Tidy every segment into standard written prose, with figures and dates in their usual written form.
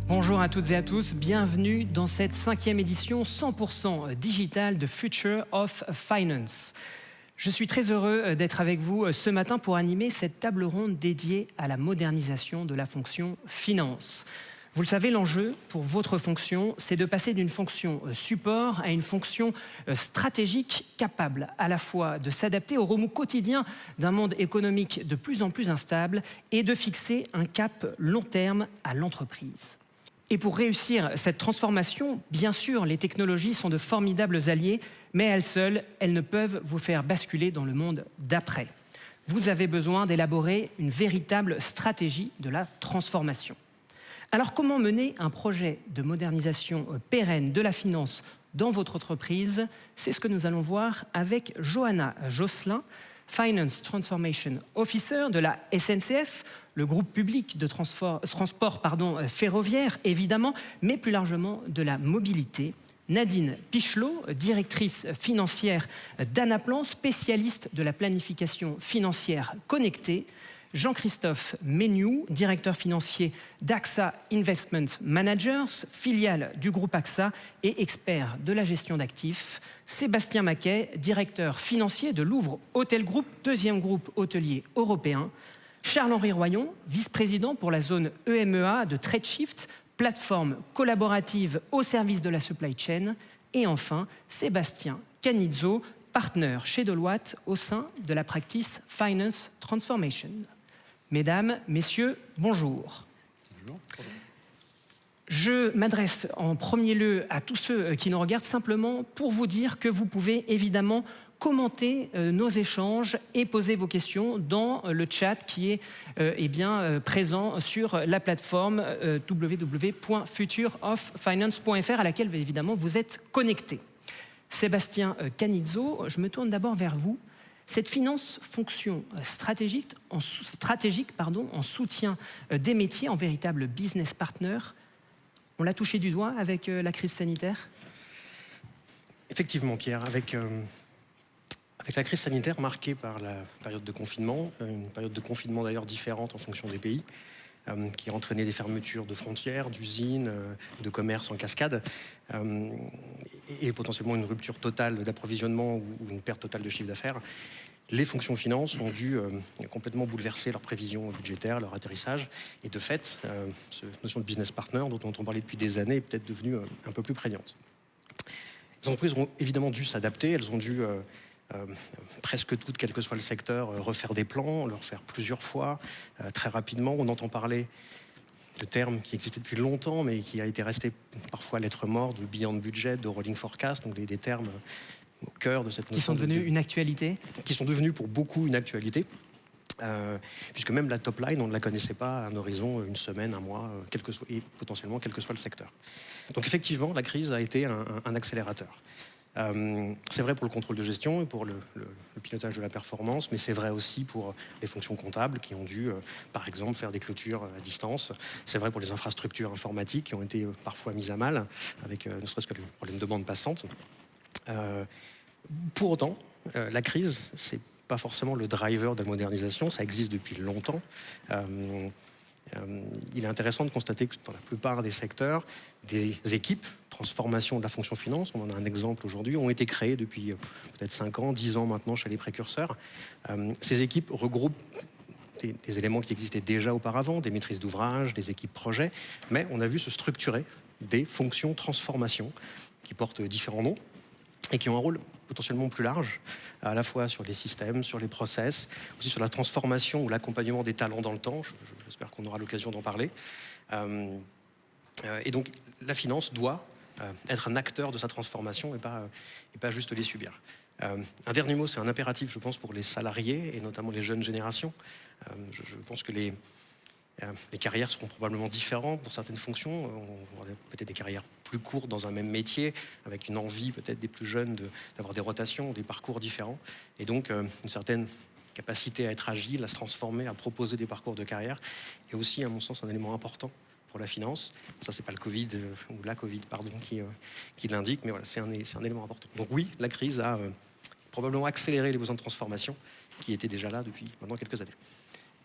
Bonjour à toutes et à tous, bienvenue dans cette 5e édition 100% digitale de Future of Finance. Je suis très heureux d'être avec vous ce matin pour animer cette table ronde dédiée à la modernisation de la fonction finance. Vous le savez, l'enjeu pour votre fonction, c'est de passer d'une fonction support à une fonction stratégique capable à la fois de s'adapter au remous quotidien d'un monde économique de plus en plus instable et de fixer un cap long terme à l'entreprise. Et pour réussir cette transformation, bien sûr, les technologies sont de formidables alliés, mais elles seules, elles ne peuvent vous faire basculer dans le monde d'après. Vous avez besoin d'élaborer une véritable stratégie de la transformation. Alors, comment mener un projet de modernisation pérenne de la finance dans votre entreprise? C'est ce que nous allons voir avec Johanna Josselin, Finance Transformation Officer de la SNCF, le groupe public de transport ferroviaire, évidemment, mais plus largement de la mobilité. Nadine Pichelot, directrice financière d'Anaplan, spécialiste de la planification financière connectée. Jean-Christophe Méniou, directeur financier d'AXA Investment Managers, filiale du groupe AXA et expert de la gestion d'actifs. Sébastien Maquet, directeur financier de Louvre Hôtel Group, deuxième groupe hôtelier européen. Charles-Henri Royon, vice-président pour la zone EMEA de TradeShift, plateforme collaborative au service de la supply chain. Et enfin, Sébastien Canizzo, partner chez Deloitte au sein de la practice Finance Transformation. Mesdames, messieurs, bonjour. Bonjour. Je m'adresse en premier lieu à tous ceux qui nous regardent simplement pour vous dire que vous pouvez évidemment commenter nos échanges et poser vos questions dans le chat qui est présent sur la plateforme www.futureoffinance.fr à laquelle évidemment vous êtes connectés. Sébastien Canizzo, je me tourne d'abord vers vous. Cette finance fonction stratégique en soutien des métiers, en véritable business partner. On l'a touché du doigt avec la crise sanitaire? Effectivement, Pierre, avec la crise sanitaire marquée par la période de confinement, une période de confinement d'ailleurs différente en fonction des pays, qui a entraîné des fermetures de frontières, d'usines, de commerces en cascade, et potentiellement une rupture totale d'approvisionnement ou une perte totale de chiffre d'affaires. Les fonctions finances ont dû complètement bouleverser leurs prévisions budgétaires, leur atterrissage. Et de fait, cette notion de business partner, dont on entend parler depuis des années, est peut-être devenue un peu plus prégnante. Les entreprises ont évidemment dû s'adapter, elles ont dû presque toutes, quel que soit le secteur, refaire des plans, le refaire plusieurs fois, très rapidement. On entend parler de termes qui existaient depuis longtemps, mais qui a été resté parfois lettre morte, de beyond budget, de rolling forecast, donc des termes au cœur de cette notion. Qui sont devenus une actualité? Qui sont devenus pour beaucoup une actualité, puisque même la top line, on ne la connaissait pas à un horizon, une semaine, un mois, et potentiellement quel que soit le secteur. Donc effectivement, la crise a été un accélérateur. C'est vrai pour le contrôle de gestion et pour le pilotage de la performance, mais c'est vrai aussi pour les fonctions comptables qui ont dû, par exemple, faire des clôtures à distance. C'est vrai pour les infrastructures informatiques qui ont été parfois mises à mal, avec ne serait-ce que le problème de bande passante. Pour autant, la crise, c'est pas forcément le driver de la modernisation, ça existe depuis longtemps. Il est intéressant de constater que dans la plupart des secteurs, des équipes transformation de la fonction finance, on en a un exemple aujourd'hui, ont été créées depuis peut-être 5 ans, 10 ans maintenant chez les précurseurs. Ces équipes regroupent des éléments qui existaient déjà auparavant, des maîtrises d'ouvrage, des équipes projets, mais on a vu se structurer des fonctions transformation qui portent différents noms et qui ont un rôle potentiellement plus large, à la fois sur les systèmes, sur les process, aussi sur la transformation ou l'accompagnement des talents dans le temps. J'espère qu'on aura l'occasion d'en parler. Et donc, la finance doit être un acteur de sa transformation et pas juste les subir. Un dernier mot, c'est un impératif, je pense, pour les salariés et notamment les jeunes générations. Je pense que les carrières seront probablement différentes dans certaines fonctions. On aura peut-être des carrières plus courtes dans un même métier, avec une envie peut-être des plus jeunes d'avoir des rotations, des parcours différents. Et donc, une certaine capacité à être agile, à se transformer, à proposer des parcours de carrière, est aussi, à mon sens, un élément important pour la finance. Ça, c'est pas le Covid, ou la Covid, pardon, qui l'indique, mais voilà, c'est un élément important. Donc oui, la crise a probablement accéléré les besoins de transformation qui étaient déjà là depuis maintenant quelques années.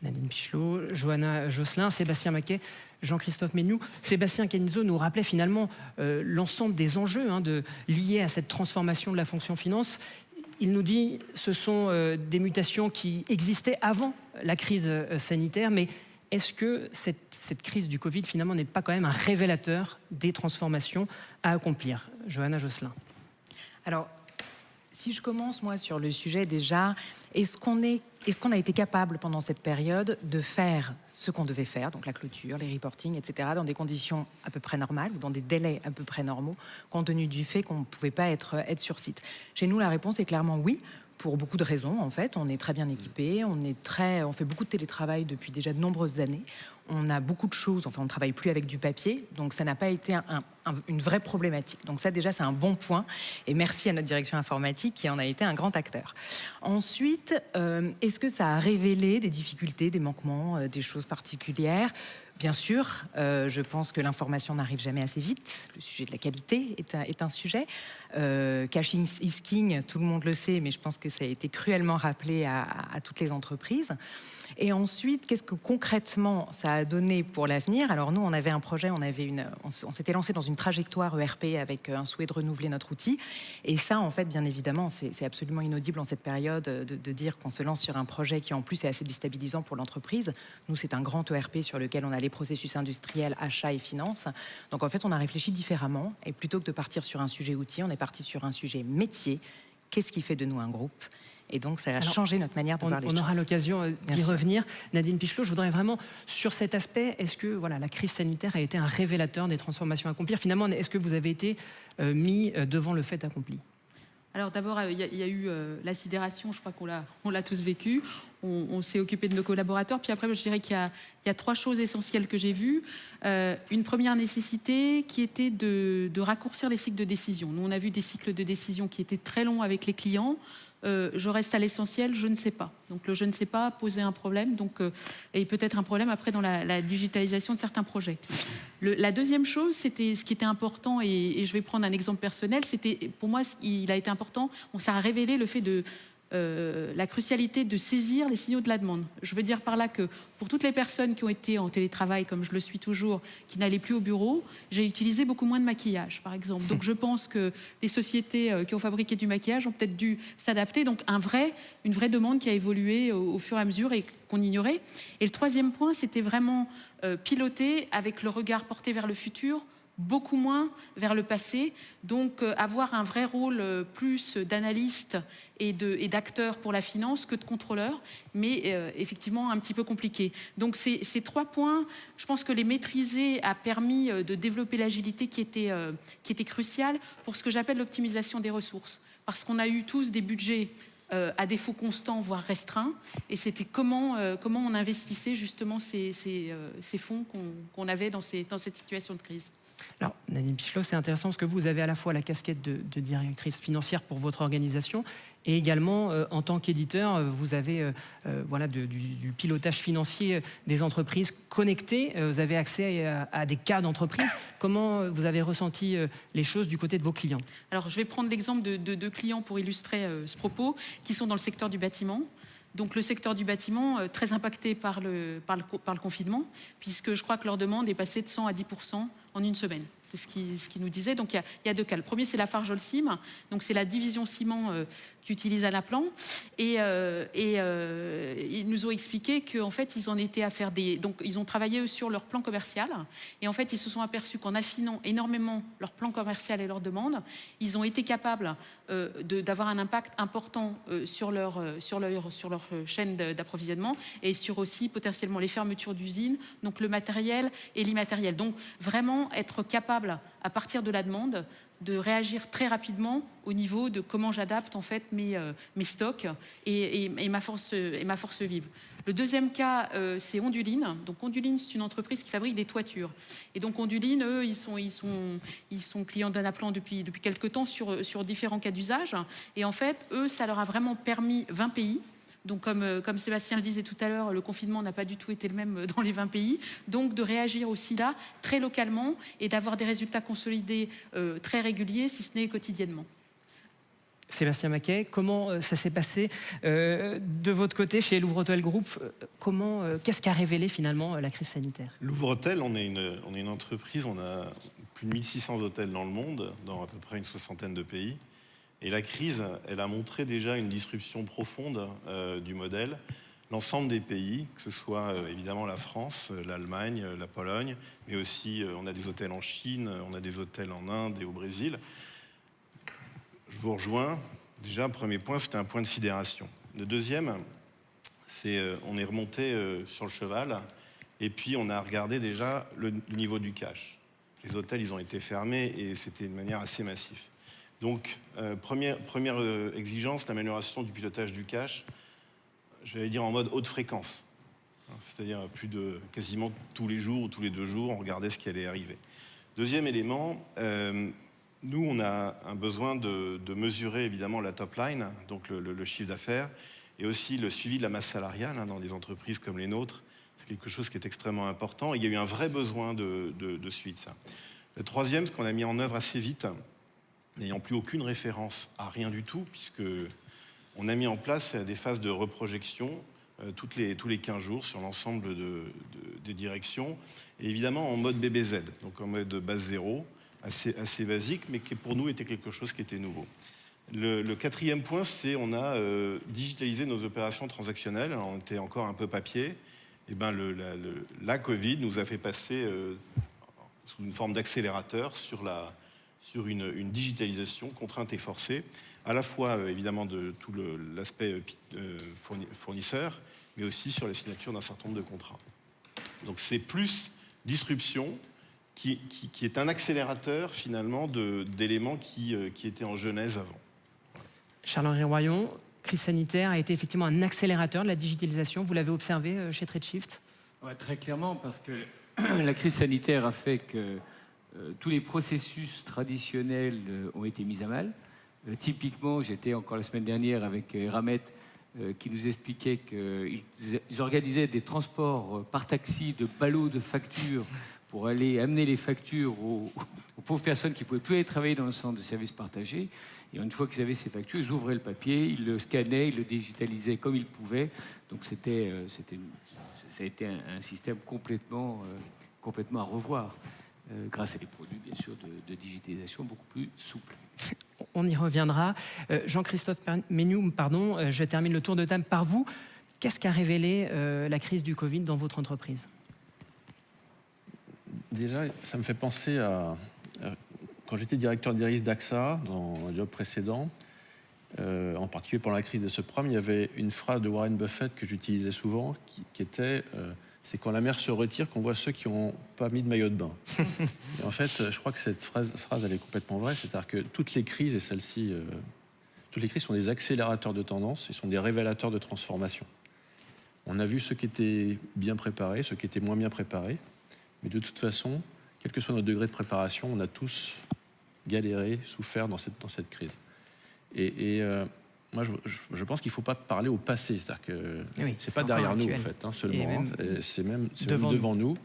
Nadine Pichelot, Johanna Josselin, Sébastien Maquet, Jean-Christophe Ménou. Sébastien Canisot nous rappelait finalement l'ensemble des enjeux liés à cette transformation de la fonction finance. Il nous dit que ce sont des mutations qui existaient avant la crise sanitaire, mais est-ce que cette crise du Covid, finalement, n'est pas quand même un révélateur des transformations à accomplir? Johanna Josselin. Alors, si je commence, moi, sur le sujet déjà, est-ce qu'on a été capable pendant cette période de faire ce qu'on devait faire, donc la clôture, les reporting, etc., dans des conditions à peu près normales ou dans des délais à peu près normaux, compte tenu du fait qu'on ne pouvait pas être sur site? Chez nous, la réponse est clairement oui. Pour beaucoup de raisons, en fait. On est très bien équipés, on fait beaucoup de télétravail depuis déjà de nombreuses années. On a beaucoup de choses, enfin on ne travaille plus avec du papier, donc ça n'a pas été une vraie problématique. Donc ça déjà c'est un bon point, et merci à notre direction informatique qui en a été un grand acteur. Ensuite, est-ce que ça a révélé des difficultés, des manquements, des choses particulières ? Bien sûr, je pense que l'information n'arrive jamais assez vite. Le sujet de la qualité est un sujet. Caching is king, tout le monde le sait, mais je pense que ça a été cruellement rappelé à toutes les entreprises. Et ensuite, qu'est-ce que concrètement ça a donné pour l'avenir? Alors nous, on avait un projet, on s'était lancé dans une trajectoire ERP avec un souhait de renouveler notre outil. Et ça, en fait, bien évidemment, c'est absolument inaudible en cette période de dire qu'on se lance sur un projet qui, en plus, est assez déstabilisant pour l'entreprise. Nous, c'est un grand ERP sur lequel on a les processus industriels, achats et finances. Donc, en fait, on a réfléchi différemment. Et plutôt que de partir sur un sujet outil, on est parti sur un sujet métier. Qu'est-ce qui fait de nous un groupe? Et donc, ça a changé notre manière de voir les choses. On aura l'occasion d'y revenir. Nadine Pichelot, je voudrais vraiment, sur cet aspect, est-ce que la crise sanitaire a été un révélateur des transformations à accomplir? Finalement, est-ce que vous avez été mis devant le fait accompli? Alors d'abord, il y a eu la sidération, je crois qu'on l'a tous vécu. On s'est occupé de nos collaborateurs. Puis après, je dirais qu'il y a 3 choses essentielles que j'ai vues. Une première nécessité qui était de raccourcir les cycles de décision. Nous, on a vu des cycles de décision qui étaient très longs avec les clients. Je reste à l'essentiel, je ne sais pas. Donc le je ne sais pas posait un problème, et peut-être un problème après dans la digitalisation de certains projets. La deuxième chose, c'était ce qui était important, et je vais prendre un exemple personnel, c'était pour moi, il a été important, ça a révélé le fait de la crucialité de saisir les signaux de la demande. Je veux dire par là que pour toutes les personnes qui ont été en télétravail, comme je le suis toujours, qui n'allaient plus au bureau, j'ai utilisé beaucoup moins de maquillage, par exemple. Donc je pense que les sociétés qui ont fabriqué du maquillage ont peut-être dû s'adapter. Donc une vraie demande qui a évolué au fur et à mesure et qu'on ignorait. Et le troisième point, c'était vraiment piloter avec le regard porté vers le futur, beaucoup moins vers le passé, donc avoir un vrai rôle plus d'analyste et d'acteur pour la finance que de contrôleur, mais effectivement un petit peu compliqué. Donc ces 3 points, je pense que les maîtriser a permis de développer l'agilité qui était cruciale pour ce que j'appelle l'optimisation des ressources, parce qu'on a eu tous des budgets à défaut constant, voire restreint, et c'était comment on investissait justement ces fonds qu'on avait dans cette situation de crise. Alors, Nadine Pichelot, c'est intéressant parce que vous avez à la fois la casquette de directrice financière pour votre organisation et également, en tant qu'éditeur, vous avez du pilotage financier des entreprises connectées. Vous avez accès à des cas d'entreprise. Comment vous avez ressenti les choses du côté de vos clients? Alors, je vais prendre l'exemple de clients pour illustrer ce propos, qui sont dans le secteur du bâtiment. Donc le secteur du bâtiment, très impacté par le confinement, puisque je crois que leur demande est passée de 100 à 10% en une semaine. C'est ce qu'ils nous disaient. Donc il y a 2 cas. Le premier, c'est Lafarge Holcim. Donc c'est la division ciment qui utilise Anaplan. Et ils nous ont expliqué qu'en fait, ils en étaient à faire donc ils ont travaillé sur leur plan commercial. Et en fait, ils se sont aperçus qu'en affinant énormément leur plan commercial et leurs demandes, ils ont été capables d'avoir un impact important sur leur chaîne d'approvisionnement et sur aussi potentiellement les fermetures d'usines, donc le matériel et l'immatériel. Donc vraiment être capable, à partir de la demande, de réagir très rapidement au niveau de comment j'adapte en fait mes stocks et ma force vive. Le deuxième cas, c'est Onduline. Donc Onduline, c'est une entreprise qui fabrique des toitures. Et donc Onduline, eux, ils sont clients d'Anaplan depuis quelques temps sur différents cas d'usage. Et en fait, eux, ça leur a vraiment permis 20 pays. Donc comme Sébastien le disait tout à l'heure, le confinement n'a pas du tout été le même dans les 20 pays. Donc de réagir aussi là, très localement, et d'avoir des résultats consolidés très réguliers, si ce n'est quotidiennement. Sébastien Maquet, comment ça s'est passé de votre côté chez Louvre Hôtel Group? Qu'est-ce qu'a révélé finalement la crise sanitaire? Louvre Hôtel, on est une entreprise, on a plus de 1600 hôtels dans le monde, dans à peu près une 60aine de pays. Et la crise, elle a montré déjà une disruption profonde du modèle. L'ensemble des pays, que ce soit évidemment la France, l'Allemagne, la Pologne, mais aussi on a des hôtels en Chine, on a des hôtels en Inde et au Brésil. Je vous rejoins. Déjà, premier point, c'était un point de sidération. Le deuxième, c'est on est remonté sur le cheval et puis on a regardé déjà le niveau du cash. Les hôtels, ils ont été fermés et c'était de manière assez massive. Donc, première exigence, l'amélioration du pilotage du cash, je vais dire en mode haute fréquence. C'est-à-dire quasiment tous les jours ou tous les 2 jours, on regardait ce qui allait arriver. Deuxième élément, nous, on a un besoin de mesurer évidemment la top line, donc le chiffre d'affaires, et aussi le suivi de la masse salariale dans des entreprises comme les nôtres. C'est quelque chose qui est extrêmement important. Et il y a eu un vrai besoin de suivi de ça. Le troisième, ce qu'on a mis en œuvre assez vite, n'ayant plus aucune référence à rien du tout, puisque on a mis en place des phases de reprojection tous les 15 jours sur l'ensemble des directions, et évidemment en mode BBZ, donc en mode base zéro, assez basique, mais qui pour nous était quelque chose qui était nouveau. Le quatrième point, c'est on a digitalisé nos opérations transactionnelles. Alors, on était encore un peu papier. Et ben la Covid nous a fait passer sous une forme d'accélérateur sur une digitalisation contrainte et forcée, à la fois évidemment de tout l'aspect fournisseur, mais aussi sur la signature d'un certain nombre de contrats. Donc c'est plus disruption qui est un accélérateur finalement d'éléments qui étaient en genèse avant. Charles-Henri Royon, crise sanitaire a été effectivement un accélérateur de la digitalisation. Vous l'avez observé chez TradeShift? Ouais, très clairement, parce que la crise sanitaire a fait que tous les processus traditionnels ont été mis à mal. Typiquement, j'étais encore la semaine dernière avec Eramet qui nous expliquait qu'ils organisaient des transports par taxi de ballots de factures pour aller amener les factures aux pauvres personnes qui ne pouvaient plus aller travailler dans le centre de services partagés. Et une fois qu'ils avaient ces factures, ils ouvraient le papier, ils le scannaient, ils le digitalisaient comme ils pouvaient. Donc ça a été un système complètement à revoir, grâce à des produits, bien sûr, de digitalisation beaucoup plus souples. On y reviendra. Jean-Christophe Ménioux, je termine le tour de table par vous. Qu'est-ce qu'a révélé la crise du Covid dans votre entreprise? Déjà, ça me fait penser à quand j'étais directeur des risques d'AXA, dans un job précédent, en particulier pendant la crise des subprimes, il y avait une phrase de Warren Buffett que j'utilisais souvent, qui était c'est quand la mer se retire qu'on voit ceux qui n'ont pas mis de maillot de bain. Et en fait, je crois que cette phrase, elle est complètement vraie, c'est-à-dire que toutes les crises, et celle-ci, toutes les crises sont des accélérateurs de tendance, et sont des révélateurs de transformation. On a vu ceux qui étaient bien préparés, ceux qui étaient moins bien préparés, mais de toute façon, quel que soit notre degré de préparation, on a tous galéré, souffert dans cette crise. Et moi, je pense qu'il ne faut pas parler au passé. C'est-à-dire que c'est pas derrière nous, en fait, seulement. C'est même devant nous.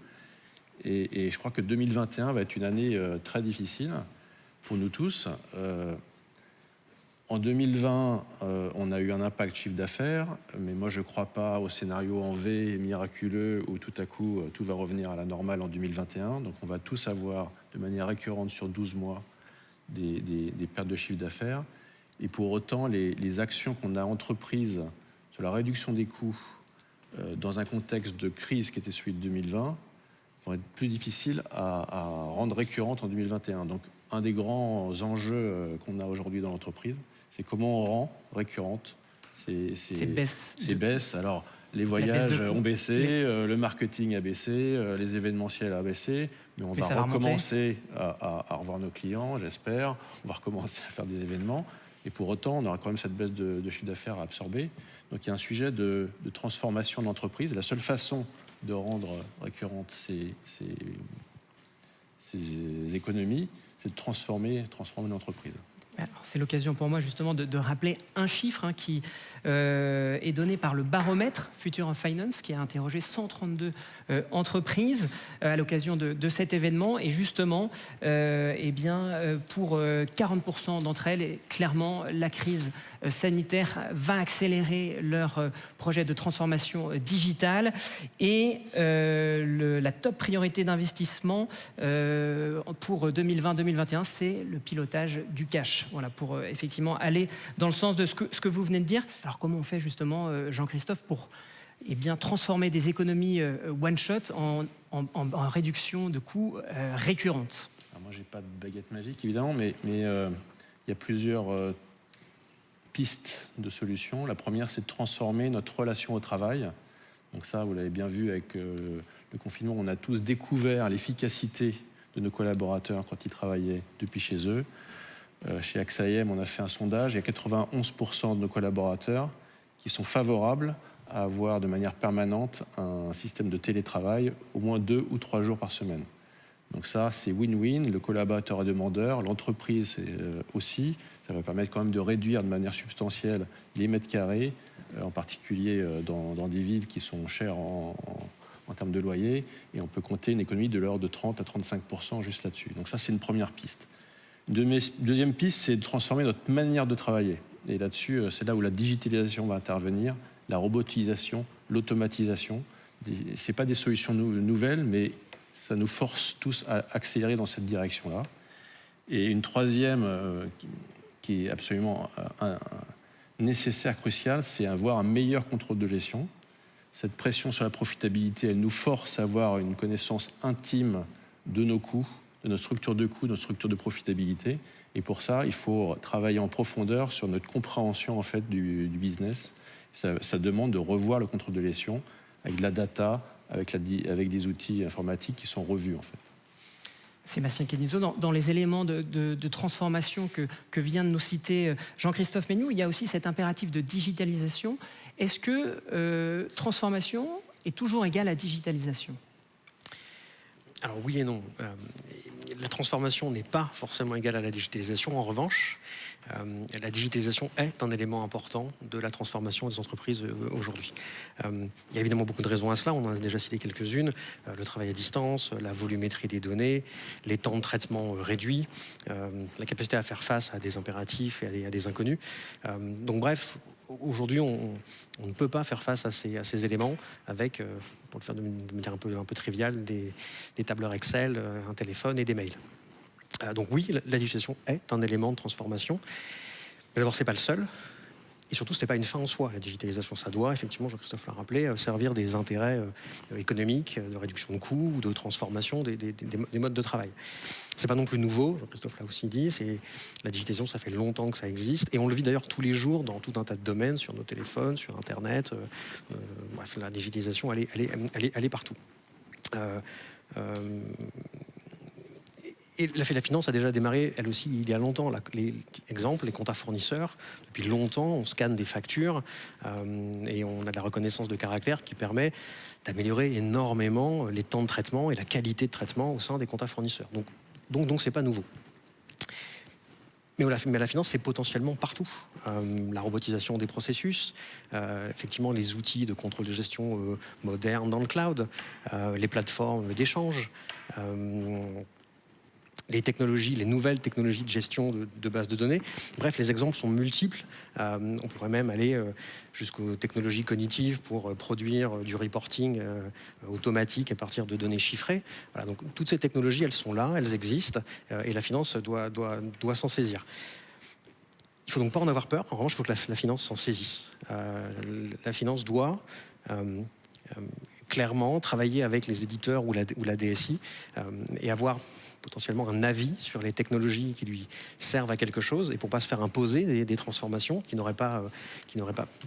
Et je crois que 2021 va être une année très difficile pour nous tous. En 2020, on a eu un impact chiffre d'affaires, mais moi, je ne crois pas au scénario en V miraculeux où tout à coup, tout va revenir à la normale en 2021. Donc, on va tous avoir de manière récurrente sur 12 mois des pertes de chiffre d'affaires. Et pour autant, les actions qu'on a entreprises sur la réduction des coûts dans un contexte de crise qui était celui de 2020 vont être plus difficiles à rendre récurrentes en 2021. Donc, un des grands enjeux qu'on a aujourd'hui dans l'entreprise, c'est comment on rend récurrentes ces baisses. Alors, les voyages ont baissé, le marketing a baissé, les événementiels a baissé, mais on va recommencer à revoir nos clients, j'espère. On va recommencer à faire des événements. Et pour autant, on aura quand même cette baisse de chiffre d'affaires à absorber. Donc, il y a un sujet de transformation de l'entreprise. La seule façon de rendre récurrentes ces économies, c'est de transformer l'entreprise. Alors, c'est l'occasion pour moi justement de rappeler un chiffre qui est donné par le baromètre Future of Finance, qui a interrogé 132 entreprises à l'occasion de cet événement. Et justement, pour 40% d'entre elles, clairement, la crise sanitaire va accélérer leur projet de transformation digitale. Et la top priorité d'investissement pour 2020-2021, c'est le pilotage du cash. Voilà, pour effectivement aller dans le sens de ce que vous venez de dire. Alors comment on fait justement, Jean-Christophe, pour transformer des économies one-shot en réduction de coûts récurrentes? Alors moi, j'ai pas de baguette magique, évidemment, mais il y a plusieurs pistes de solutions. La première, c'est de transformer notre relation au travail. Donc ça, vous l'avez bien vu avec le confinement, on a tous découvert l'efficacité de nos collaborateurs quand ils travaillaient depuis chez eux. Chez AXA IM, on a fait un sondage. Il y a 91% de nos collaborateurs qui sont favorables à avoir de manière permanente un système de télétravail au moins 2 ou 3 jours par semaine. Donc ça, c'est win-win. Le collaborateur est demandeur, l'entreprise aussi. Ça va permettre quand même de réduire de manière substantielle les mètres carrés, en particulier dans des villes qui sont chères en termes de loyer. Et on peut compter une économie de l'ordre de 30 à 35% juste là-dessus. Donc ça, c'est une première piste. Deuxième piste, c'est de transformer notre manière de travailler. Et là-dessus, c'est là où la digitalisation va intervenir, la robotisation, l'automatisation. Ce n'est pas des solutions nouvelles, mais ça nous force tous à accélérer dans cette direction-là. Et une troisième, qui est absolument nécessaire, cruciale, c'est avoir un meilleur contrôle de gestion. Cette pression sur la profitabilité, elle nous force à avoir une connaissance intime de nos coûts, de notre structure de coûts, de notre structure de profitabilité. Et pour ça, il faut travailler en profondeur sur notre compréhension en fait, du business. Ça demande de revoir le contrôle de gestion avec de la data, avec des outils informatiques qui sont revus en fait. Sébastien Kenizzo, dans les éléments de transformation que vient de nous citer Jean-Christophe Meignoux, il y a aussi cet impératif de digitalisation. Est-ce que transformation est toujours égale à digitalisation ? Alors oui et non. La transformation n'est pas forcément égale à la digitalisation. En revanche, la digitalisation est un élément important de la transformation des entreprises aujourd'hui. Il y a évidemment beaucoup de raisons à cela. On en a déjà cité quelques-unes. Le travail à distance, la volumétrie des données, les temps de traitement réduits, la capacité à faire face à des impératifs et à des inconnus. Donc bref, aujourd'hui, on ne peut pas faire face à ces éléments avec, pour le faire de manière un peu triviale, des tableurs Excel, un téléphone et des mails. Donc oui, la digitalisation est un élément de transformation. Mais d'abord, ce n'est pas le seul. Et surtout, ce n'est pas une fin en soi. La digitalisation, ça doit, effectivement, Jean-Christophe l'a rappelé, servir des intérêts économiques, de réduction de coûts ou de transformation des modes de travail. Ce n'est pas non plus nouveau, Jean-Christophe l'a aussi dit. La digitalisation, ça fait longtemps que ça existe. Et on le vit d'ailleurs tous les jours dans tout un tas de domaines, sur nos téléphones, sur Internet. Bref, la digitalisation, elle est partout. Et la finance a déjà démarré, elle aussi, il y a longtemps. Les comptes à fournisseurs, depuis longtemps, on scanne des factures et on a de la reconnaissance de caractère qui permet d'améliorer énormément les temps de traitement et la qualité de traitement au sein des comptes à fournisseurs. Donc c'est pas nouveau. Mais la finance, c'est potentiellement partout. La robotisation des processus, effectivement les outils de contrôle de gestion modernes dans le cloud, les plateformes d'échange, les technologies, les nouvelles technologies de gestion de bases de données. Bref, les exemples sont multiples. On pourrait même aller jusqu'aux technologies cognitives pour produire du reporting automatique à partir de données chiffrées. Voilà, donc toutes ces technologies, elles sont là, elles existent, et la finance doit s'en saisir. Il ne faut donc pas en avoir peur. En revanche, il faut que la finance s'en saisisse. La finance doit clairement travailler avec les éditeurs ou la DSI et avoir potentiellement un avis sur les technologies qui lui servent à quelque chose et pour ne pas se faire imposer des transformations qui n'auraient pas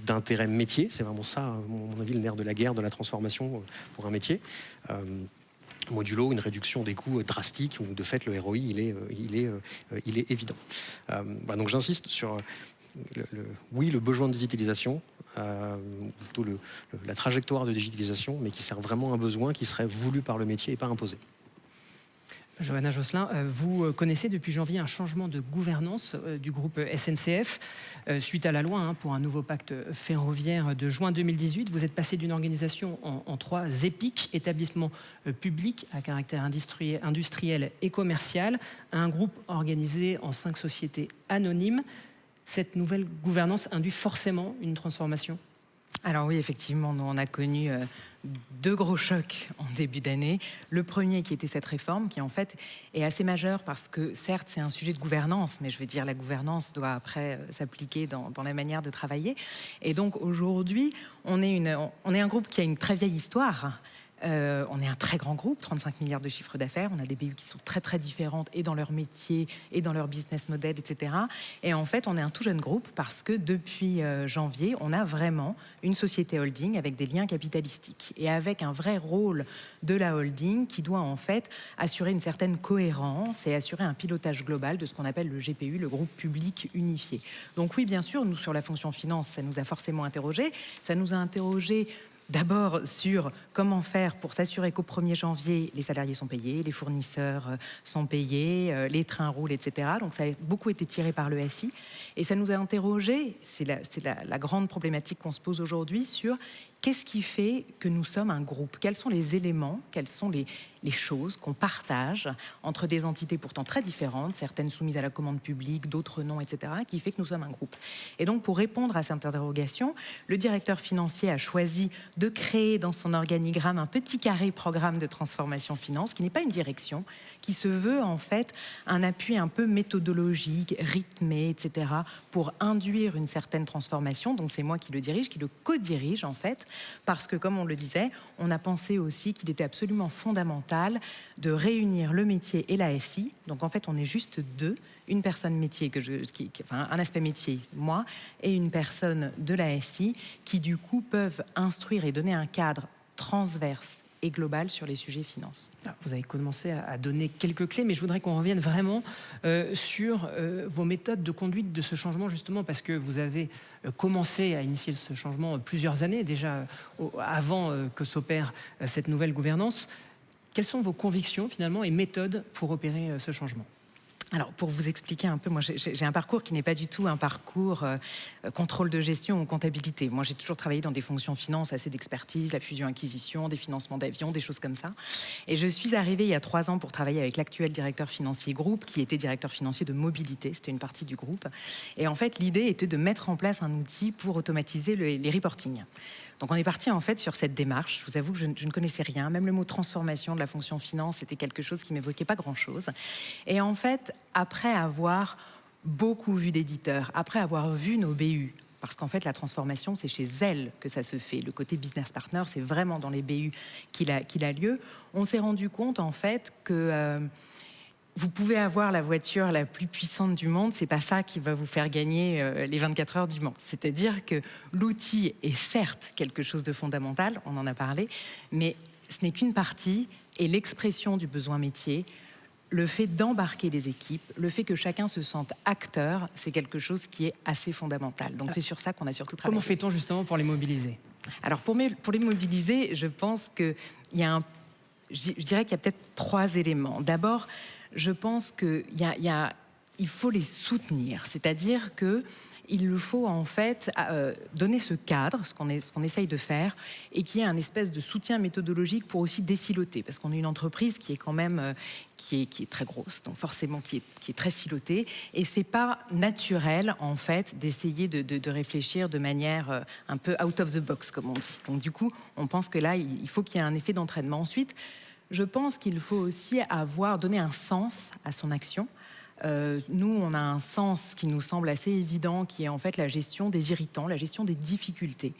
d'intérêt métier. C'est vraiment ça, à mon avis, le nerf de la guerre de la transformation pour un métier. Modulo, une réduction des coûts drastique, où de fait le ROI, il est évident. Voilà, donc j'insiste sur le besoin de digitalisation, plutôt la trajectoire de digitalisation, mais qui sert vraiment à un besoin qui serait voulu par le métier et pas imposé. Johanna Josselin, vous connaissez depuis janvier un changement de gouvernance du groupe SNCF suite à la loi pour un nouveau pacte ferroviaire de juin 2018. Vous êtes passé d'une organisation en 3 EPIC, établissements publics à caractère industriel et commercial, à un groupe organisé en 5 sociétés anonymes. Cette nouvelle gouvernance induit forcément une transformation ? Alors oui, effectivement, nous on a connu 2 gros chocs en début d'année. Le premier qui était cette réforme qui en fait est assez majeure parce que certes c'est un sujet de gouvernance, mais je veux dire la gouvernance doit après s'appliquer dans la manière de travailler. Et donc aujourd'hui on est un groupe qui a une très vieille histoire. On est un très grand groupe, 35 milliards de chiffre d'affaires. On a des BU qui sont très très différentes et dans leur métier et dans leur business model, etc. Et en fait, on est un tout jeune groupe parce que depuis janvier, on a vraiment une société holding avec des liens capitalistiques et avec un vrai rôle de la holding qui doit en fait assurer une certaine cohérence et assurer un pilotage global de ce qu'on appelle le GPU, le groupe public unifié. Donc oui, bien sûr, nous sur la fonction finance, ça nous a forcément interrogés. Ça nous a interrogés d'abord sur comment faire pour s'assurer qu'au 1er janvier, les salariés sont payés, les fournisseurs sont payés, les trains roulent, etc. Donc ça a beaucoup été tiré par le SI. Et ça nous a interrogés, c'est la grande problématique qu'on se pose aujourd'hui, sur qu'est-ce qui fait que nous sommes un groupe ? Quels sont les éléments, quelles sont les choses qu'on partage entre des entités pourtant très différentes, certaines soumises à la commande publique, d'autres non, etc., qui fait que nous sommes un groupe. Et donc, pour répondre à cette interrogation, le directeur financier a choisi de créer dans son organigramme un petit carré programme de transformation finance, qui n'est pas une direction, qui se veut en fait un appui un peu méthodologique, rythmé, etc., pour induire une certaine transformation. Donc c'est moi qui le dirige, qui le co-dirige en fait, parce que comme on le disait, on a pensé aussi qu'il était absolument fondamental de réunir le métier et la SI. Donc en fait, on est juste 2, une personne métier, enfin un aspect métier, moi, et une personne de la SI, qui du coup peuvent instruire et donner un cadre transverse et global sur les sujets finances. Vous avez commencé à donner quelques clés, mais je voudrais qu'on revienne vraiment sur vos méthodes de conduite de ce changement, justement, parce que vous avez commencé à initier ce changement plusieurs années déjà, avant que s'opère cette nouvelle gouvernance. Quelles sont vos convictions, finalement, et méthodes pour opérer ce changement ? Alors, pour vous expliquer un peu, moi, j'ai un parcours qui n'est pas du tout un parcours contrôle de gestion ou comptabilité. Moi, j'ai toujours travaillé dans des fonctions finance, assez d'expertise, la fusion-acquisition, des financements d'avions, des choses comme ça. Et je suis arrivée il y a 3 ans pour travailler avec l'actuel directeur financier groupe, qui était directeur financier de mobilité, c'était une partie du groupe. Et en fait, l'idée était de mettre en place un outil pour automatiser les reportings. Donc on est parti en fait sur cette démarche. Je vous avoue que je ne connaissais rien. Même le mot transformation de la fonction finance, c'était quelque chose qui m'évoquait pas grand-chose. Et en fait, après avoir beaucoup vu d'éditeurs, après avoir vu nos BU, parce qu'en fait la transformation c'est chez elles que ça se fait. Le côté business partner, c'est vraiment dans les BU qu'il a lieu. On s'est rendu compte en fait que vous pouvez avoir la voiture la plus puissante du monde, c'est pas ça qui va vous faire gagner les 24 heures du Mans. C'est-à-dire que l'outil est certes quelque chose de fondamental, on en a parlé, mais ce n'est qu'une partie, et l'expression du besoin métier, le fait d'embarquer les équipes, le fait que chacun se sente acteur, c'est quelque chose qui est assez fondamental. Donc c'est sur ça qu'on a surtout travaillé. Comment fait-on justement pour les mobiliser ? Alors pour les mobiliser, je pense qu'il y a je dirais qu'il y a peut-être 3 éléments. D'abord, je pense qu'il faut les soutenir, c'est-à-dire qu'il faut en fait donner ce cadre, ce qu'on essaye de faire, et qu'il y ait un espèce de soutien méthodologique pour aussi désiloter, parce qu'on est une entreprise qui est quand même qui est très grosse, donc forcément qui est très silotée, et c'est pas naturel en fait d'essayer de réfléchir de manière un peu out of the box comme on dit. Donc du coup, on pense que là, il faut qu'il y ait un effet d'entraînement. Ensuite, je pense qu'il faut aussi donner un sens à son action. Nous, on a un sens qui nous semble assez évident, qui est en fait la gestion des irritants, la gestion des difficultés.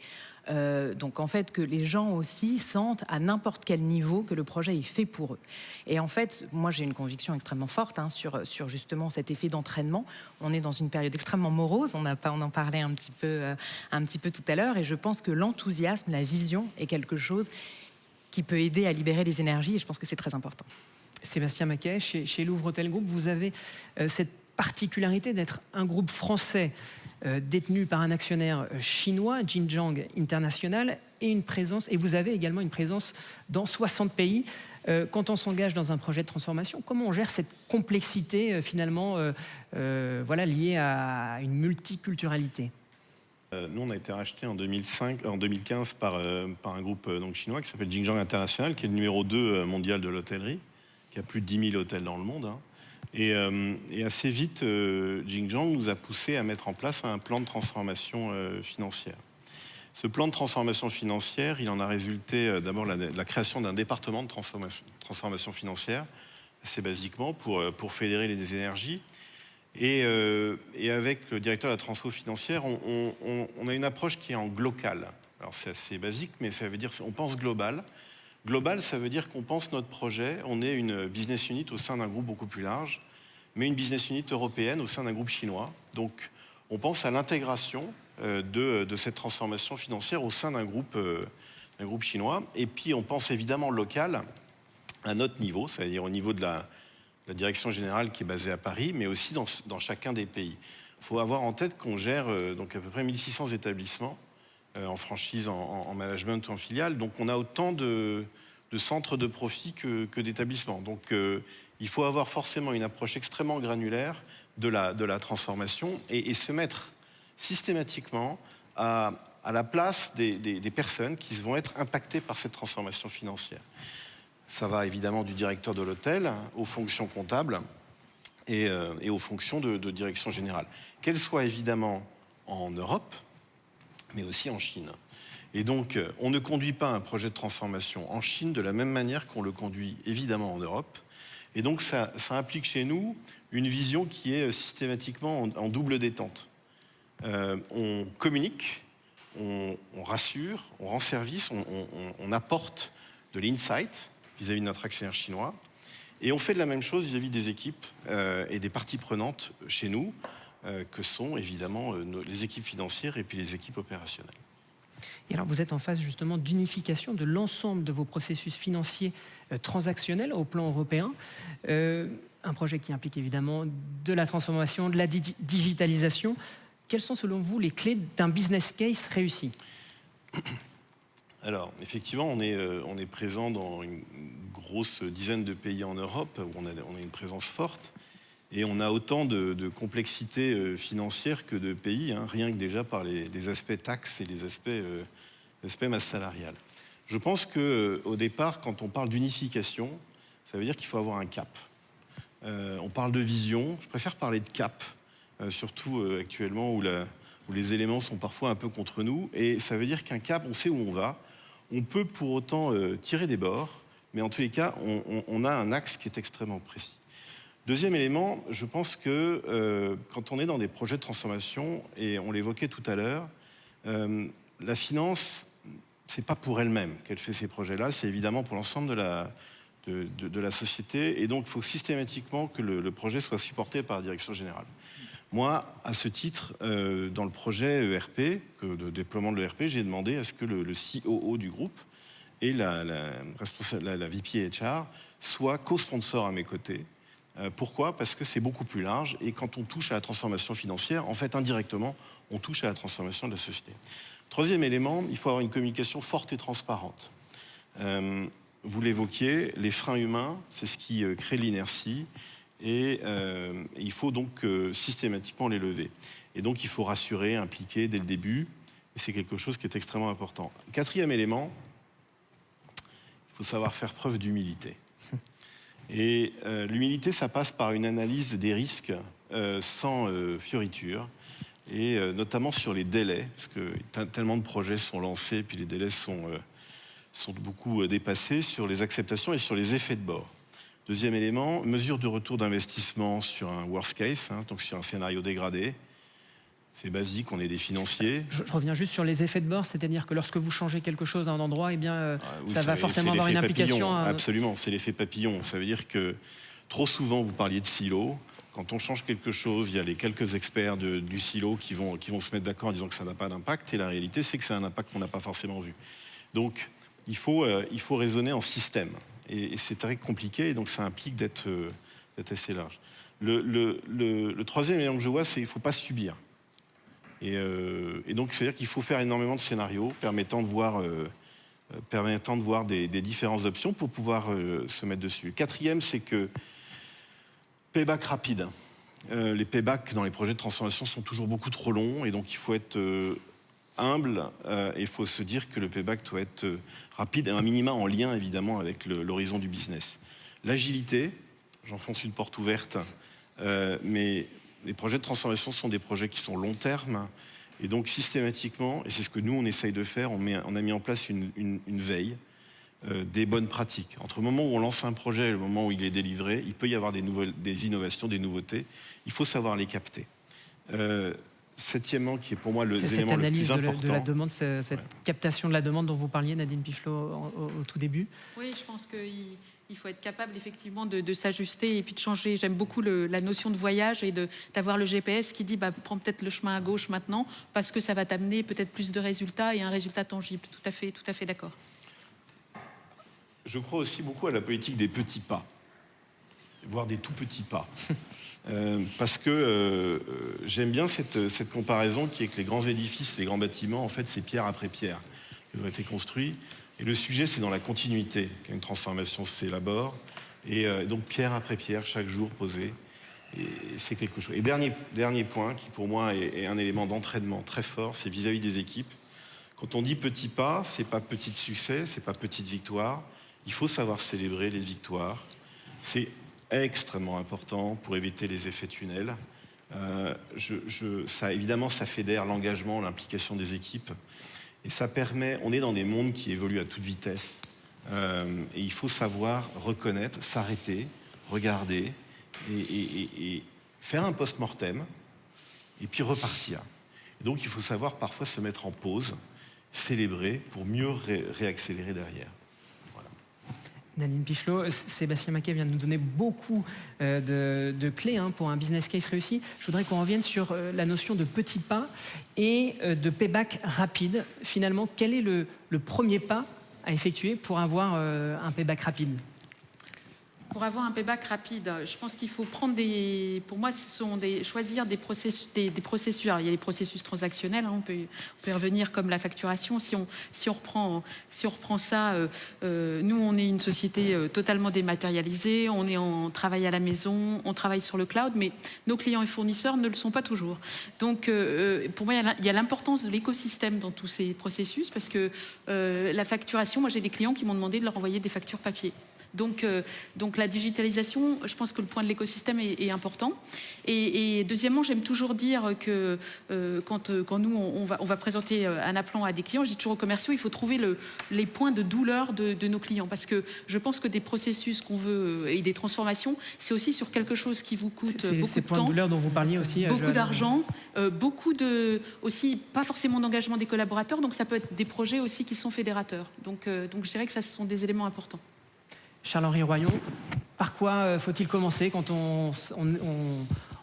Donc en fait que les gens aussi sentent à n'importe quel niveau que le projet est fait pour eux. Et en fait, moi j'ai une conviction extrêmement forte sur justement cet effet d'entraînement. On est dans une période extrêmement morose, on en parlait un petit peu tout à l'heure, et je pense que l'enthousiasme, la vision est quelque chose qui peut aider à libérer les énergies, et je pense que c'est très important. Sébastien Maquet, chez Louvre Hôtel Group, vous avez cette particularité d'être un groupe français détenu par un actionnaire chinois, Jinjiang International, et vous avez également une présence dans 60 pays. Quand on s'engage dans un projet de transformation, comment on gère cette complexité finalement liée à une multiculturalité? Nous, on a été racheté en 2015 par un groupe chinois qui s'appelle Jingjiang International, qui est le numéro 2 mondial de l'hôtellerie, qui a plus de 10 000 hôtels dans le monde. Hein. Et assez vite, Jingjiang nous a poussé à mettre en place un plan de transformation financière. Ce plan de transformation financière, il en a résulté d'abord la création d'un département de transformation financière, assez basiquement, pour fédérer les énergies. Et avec le directeur de la transfo financière, on a une approche qui est en glocal. Alors c'est assez basique, mais ça veut dire qu'on pense global. Global, ça veut dire qu'on pense notre projet, on est une business unit au sein d'un groupe beaucoup plus large, mais une business unit européenne au sein d'un groupe chinois. Donc on pense à l'intégration de cette transformation financière au sein d'un groupe chinois. Et puis on pense évidemment local à notre niveau, c'est-à-dire au niveau de la direction générale qui est basée à Paris, mais aussi dans chacun des pays. Il faut avoir en tête qu'on gère donc à peu près 1600 établissements en franchise, en management ou en filiale. Donc on a autant de centres de profit que d'établissements. Donc il faut avoir forcément une approche extrêmement granulaire de la transformation et se mettre systématiquement à la place des personnes qui vont être impactées par cette transformation financière. Ça va évidemment du directeur de l'hôtel aux fonctions comptables et aux fonctions de direction générale. Qu'elles soient évidemment en Europe, mais aussi en Chine. Et donc, on ne conduit pas un projet de transformation en Chine de la même manière qu'on le conduit évidemment en Europe. Et donc, ça implique chez nous une vision qui est systématiquement en double détente. On communique, on rassure, on rend service, on apporte de l'insight vis-à-vis de notre actionnaire chinois. Et on fait de la même chose vis-à-vis des équipes et des parties prenantes chez nous, que sont évidemment les équipes financières et puis les équipes opérationnelles. Et alors vous êtes en phase justement d'unification de l'ensemble de vos processus financiers transactionnels au plan européen. Un projet qui implique évidemment de la transformation, de la digitalisation. Quelles sont selon vous les clés d'un business case réussi ? Alors, effectivement, on est présent dans une grosse dizaine de pays en Europe où on a une présence forte et on a autant de complexité financière que de pays, hein, rien que déjà par les aspects taxes et les aspects masse salariale. Je pense qu'au départ, quand on parle d'unification, ça veut dire qu'il faut avoir un cap. On parle de vision, je préfère parler de cap, surtout actuellement où les éléments sont parfois un peu contre nous. Et ça veut dire qu'un cap, on sait où on va. On peut pour autant tirer des bords, mais en tous les cas, on a un axe qui est extrêmement précis. Deuxième élément, je pense que quand on est dans des projets de transformation, et on l'évoquait tout à l'heure, la finance, c'est pas pour elle-même qu'elle fait ces projets-là, c'est évidemment pour l'ensemble de la société, et donc il faut systématiquement que le projet soit supporté par la direction générale. Moi, à ce titre, dans le projet ERP, de déploiement de l'ERP, j'ai demandé à ce que le COO du groupe et la VP HR soient co-sponsors à mes côtés. Pourquoi ? Parce que c'est beaucoup plus large et quand on touche à la transformation financière, en fait, indirectement, on touche à la transformation de la société. Troisième élément, il faut avoir une communication forte et transparente. Vous l'évoquiez, les freins humains, c'est ce qui crée l'inertie. Et il faut donc systématiquement les lever. Et donc il faut rassurer, impliquer dès le début, et c'est quelque chose qui est extrêmement important. Quatrième élément, il faut savoir faire preuve d'humilité. Et l'humilité, ça passe par une analyse des risques sans fioriture, et notamment sur les délais, parce que tellement de projets sont lancés, puis les délais sont beaucoup dépassés, sur les acceptations et sur les effets de bord. Deuxième élément, mesure de retour d'investissement sur un worst case, hein, donc sur un scénario dégradé. C'est basique, on est des financiers. Je reviens juste sur les effets de bord, c'est-à-dire que lorsque vous changez quelque chose à un endroit, eh bien, ça va forcément avoir une implication. Absolument, c'est l'effet papillon. Ça veut dire que trop souvent, vous parliez de silo. Quand on change quelque chose, il y a les quelques experts du silo qui vont se mettre d'accord en disant que ça n'a pas d'impact. Et la réalité, c'est que c'est un impact qu'on n'a pas forcément vu. Donc, il faut raisonner en système. Et c'est très compliqué, et donc ça implique d'être assez large. Le troisième élément que je vois, c'est qu'il ne faut pas subir. Et donc, c'est-à-dire qu'il faut faire énormément de scénarios permettant de voir permettant de voir des différentes options pour pouvoir se mettre dessus. Le quatrième, c'est que payback rapide. Les paybacks dans les projets de transformation sont toujours beaucoup trop longs et donc il faut être humble et il faut se dire que le payback doit être rapide et un minima en lien évidemment avec l'horizon du business. L'agilité, j'enfonce une porte ouverte, mais les projets de transformation sont des projets qui sont long terme et donc systématiquement, et c'est ce que nous on essaye de faire, on a mis en place une veille des bonnes pratiques. Entre le moment où on lance un projet et le moment où il est délivré, il peut y avoir des innovations, des nouveautés. Il faut savoir les capter. Septièmement, qui est pour moi l'élément le plus important. C'est cette analyse de la demande, cette captation de la demande dont vous parliez, Nadine Pichelot, au tout début. Oui, je pense qu'il faut être capable effectivement de s'ajuster et puis de changer. J'aime beaucoup la notion de voyage et d'avoir le GPS qui dit prends peut-être le chemin à gauche maintenant parce que ça va t'amener peut-être plus de résultats et un résultat tangible. Tout à fait d'accord. Je crois aussi beaucoup à la politique des petits pas, voire des tout petits pas. Parce que j'aime bien cette comparaison qui est que les grands édifices, les grands bâtiments, en fait, c'est pierre après pierre qui ont été construits. Et le sujet, c'est dans la continuité qu'une transformation s'élabore. Et donc, pierre après pierre, chaque jour posé. Et c'est quelque chose. Et dernier point, qui pour moi est un élément d'entraînement très fort, c'est vis-à-vis des équipes. Quand on dit petits pas, c'est pas petit succès, c'est pas petite victoire. Il faut savoir célébrer les victoires. C'est extrêmement important pour éviter les effets tunnels. Évidemment, ça fédère l'engagement, l'implication des équipes. Et ça permet, on est dans des mondes qui évoluent à toute vitesse. Et il faut savoir reconnaître, s'arrêter, regarder et faire un post-mortem et puis repartir. Et donc il faut savoir parfois se mettre en pause, célébrer pour mieux réaccélérer derrière. Nadine Pichelot, Sébastien Maquet vient de nous donner beaucoup de clés pour un business case réussi. Je voudrais qu'on revienne sur la notion de petits pas et de payback rapide. Finalement, quel est le premier pas à effectuer pour avoir un payback rapide ? Pour avoir un payback rapide, je pense qu'il faut prendre pour moi, choisir des processus. Alors, il y a les processus transactionnels, on peut y revenir comme la facturation. Si on reprend ça, nous, on est une société totalement dématérialisée, on est en travail à la maison, on travaille sur le cloud, mais nos clients et fournisseurs ne le sont pas toujours. Donc, pour moi, il y a l'importance de l'écosystème dans tous ces processus, parce que la facturation, moi, j'ai des clients qui m'ont demandé de leur envoyer des factures papier. Donc la digitalisation, je pense que le point de l'écosystème est important. Et deuxièmement, j'aime toujours dire que quand nous, on va présenter un appelant à des clients, je dis toujours aux commerciaux, il faut trouver les points de douleur de nos clients. Parce que je pense que des processus qu'on veut et des transformations, c'est aussi sur quelque chose qui vous coûte beaucoup de temps. Ces points de douleur dont vous parliez aussi. Beaucoup d'argent, aussi pas forcément d'engagement des collaborateurs, donc ça peut être des projets aussi qui sont fédérateurs. Donc je dirais que ça, ce sont des éléments importants. Charles-Henri Royon, par quoi faut-il commencer quand on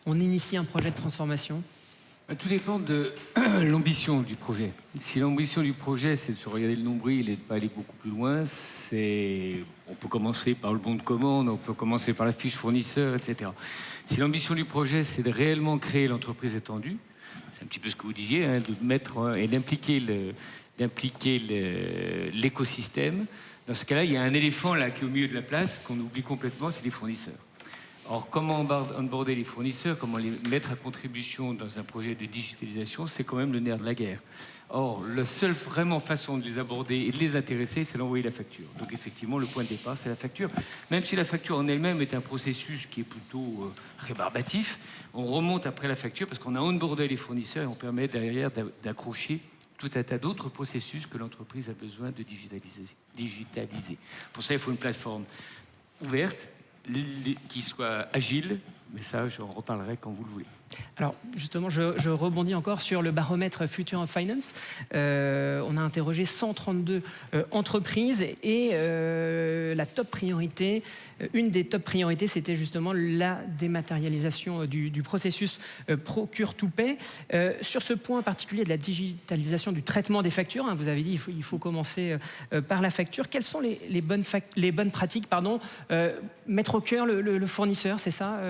initie un projet de transformation ? Tout dépend de l'ambition du projet. Si l'ambition du projet, c'est de se regarder le nombril et de ne pas aller beaucoup plus loin, on peut commencer par le bon de commande, on peut commencer par la fiche fournisseur, etc. Si l'ambition du projet, c'est de réellement créer l'entreprise étendue, c'est un petit peu ce que vous disiez, de mettre et d'impliquer l'écosystème. Dans ce cas-là, il y a un éléphant là qui est au milieu de la place qu'on oublie complètement, c'est les fournisseurs. Or, comment onboarder les fournisseurs, comment les mettre à contribution dans un projet de digitalisation, c'est quand même le nerf de la guerre. Or, la seule vraiment façon de les aborder et de les intéresser, c'est d'envoyer la facture. Donc, effectivement, le point de départ, c'est la facture. Même si la facture en elle-même est un processus qui est plutôt rébarbatif, on remonte après la facture parce qu'on a onboardé les fournisseurs et on permet derrière d'accrocher tout un tas d'autres processus que l'entreprise a besoin de digitaliser. Pour ça, il faut une plateforme ouverte, qui soit agile, mais ça, j'en reparlerai quand vous le voulez. Alors, justement, je rebondis encore sur le baromètre Future of Finance. On a interrogé 132 entreprises et la top priorité, une des top priorités, c'était justement la dématérialisation du processus procure-to-pay. Sur ce point particulier de la digitalisation du traitement des factures, vous avez dit il faut commencer par la facture. Quelles sont les bonnes pratiques, mettre au cœur le fournisseur, c'est ça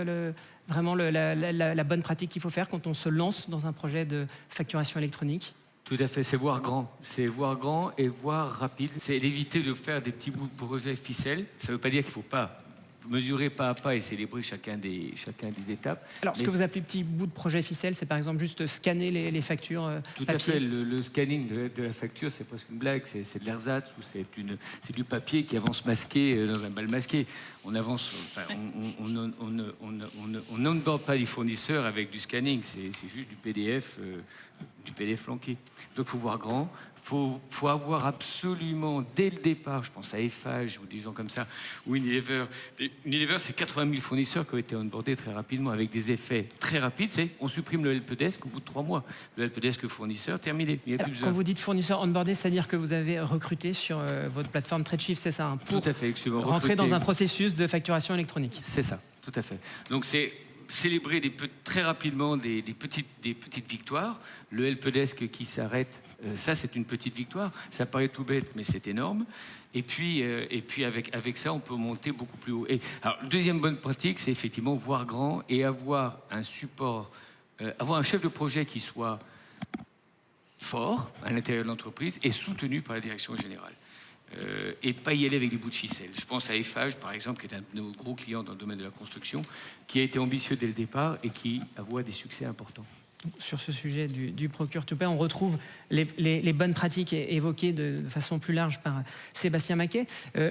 vraiment la bonne pratique qu'il faut faire quand on se lance dans un projet de facturation électronique? Tout à fait, c'est voir grand. C'est voir grand et voir rapide. C'est éviter de faire des petits bouts de projet ficelles. Ça ne veut pas dire qu'il ne faut pas mesurer pas à pas et célébrer chacun des étapes. Alors, ce que vous appelez petit bout de projet ficelle, c'est par exemple juste scanner les factures Tout papier. à fait. Le scanning de la facture, c'est presque une blague. C'est de l'ersatz ou c'est du papier qui avance masqué dans un bal masqué. On avance. Enfin, on n'onboard pas les fournisseurs avec du scanning. C'est juste du PDF planqué. Donc, il faut voir grand. Faut avoir absolument, dès le départ, je pense à Eiffage ou des gens comme ça, ou Unilever. Unilever, c'est 80 000 fournisseurs qui ont été onboardés très rapidement avec des effets très rapides. C'est on supprime le helpdesk au bout de 3 mois. Le helpdesk fournisseur, terminé. Il n'y a plus Alors, besoin. quand vous dites fournisseur onboardé, c'est-à-dire que vous avez recruté sur votre plateforme TradeShift, c'est ça, hein, pour Tout à fait. Excusez-moi, rentrer dans recruter. un processus de facturation électronique. C'est ça, tout à fait. Donc c'est célébrer très rapidement des petites victoires. Le helpdesk qui s'arrête, ça c'est une petite victoire. Ça paraît tout bête, mais c'est énorme. Et puis avec ça, on peut monter beaucoup plus haut. Et alors, deuxième bonne pratique, c'est effectivement voir grand et avoir un support, avoir un chef de projet qui soit fort à l'intérieur de l'entreprise et soutenu par la direction générale. Et pas y aller avec des bouts de ficelle. Je pense à Eiffage, par exemple, qui est un de nos gros clients dans le domaine de la construction, qui a été ambitieux dès le départ et qui voit des succès importants. Sur ce sujet du procure to pay, on retrouve les bonnes pratiques évoquées de façon plus large par Sébastien Maquet.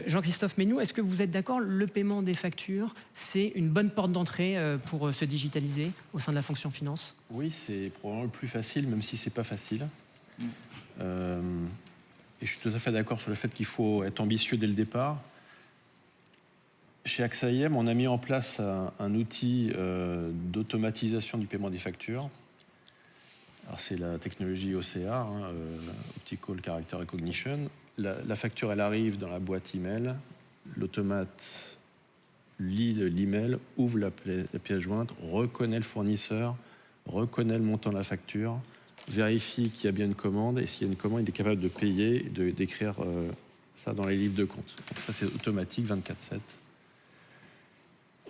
Jean-Christophe Ménoux, est-ce que vous êtes d'accord? Le paiement des factures, c'est une bonne porte d'entrée pour se digitaliser au sein de la fonction finance? Oui, c'est probablement le plus facile, même si c'est pas facile. Et je suis tout à fait d'accord sur le fait qu'il faut être ambitieux dès le départ. Chez AXA IM, on a mis en place un outil d'automatisation du paiement des factures. Alors, c'est la technologie OCR, Optical Character Recognition. La facture, elle arrive dans la boîte email. L'automate lit l'email, ouvre la pièce jointe, reconnaît le fournisseur, reconnaît le montant de la facture, vérifie qu'il y a bien une commande, et s'il y a une commande, il est capable de payer et d'écrire ça dans les livres de compte. Donc ça, c'est automatique, 24/7.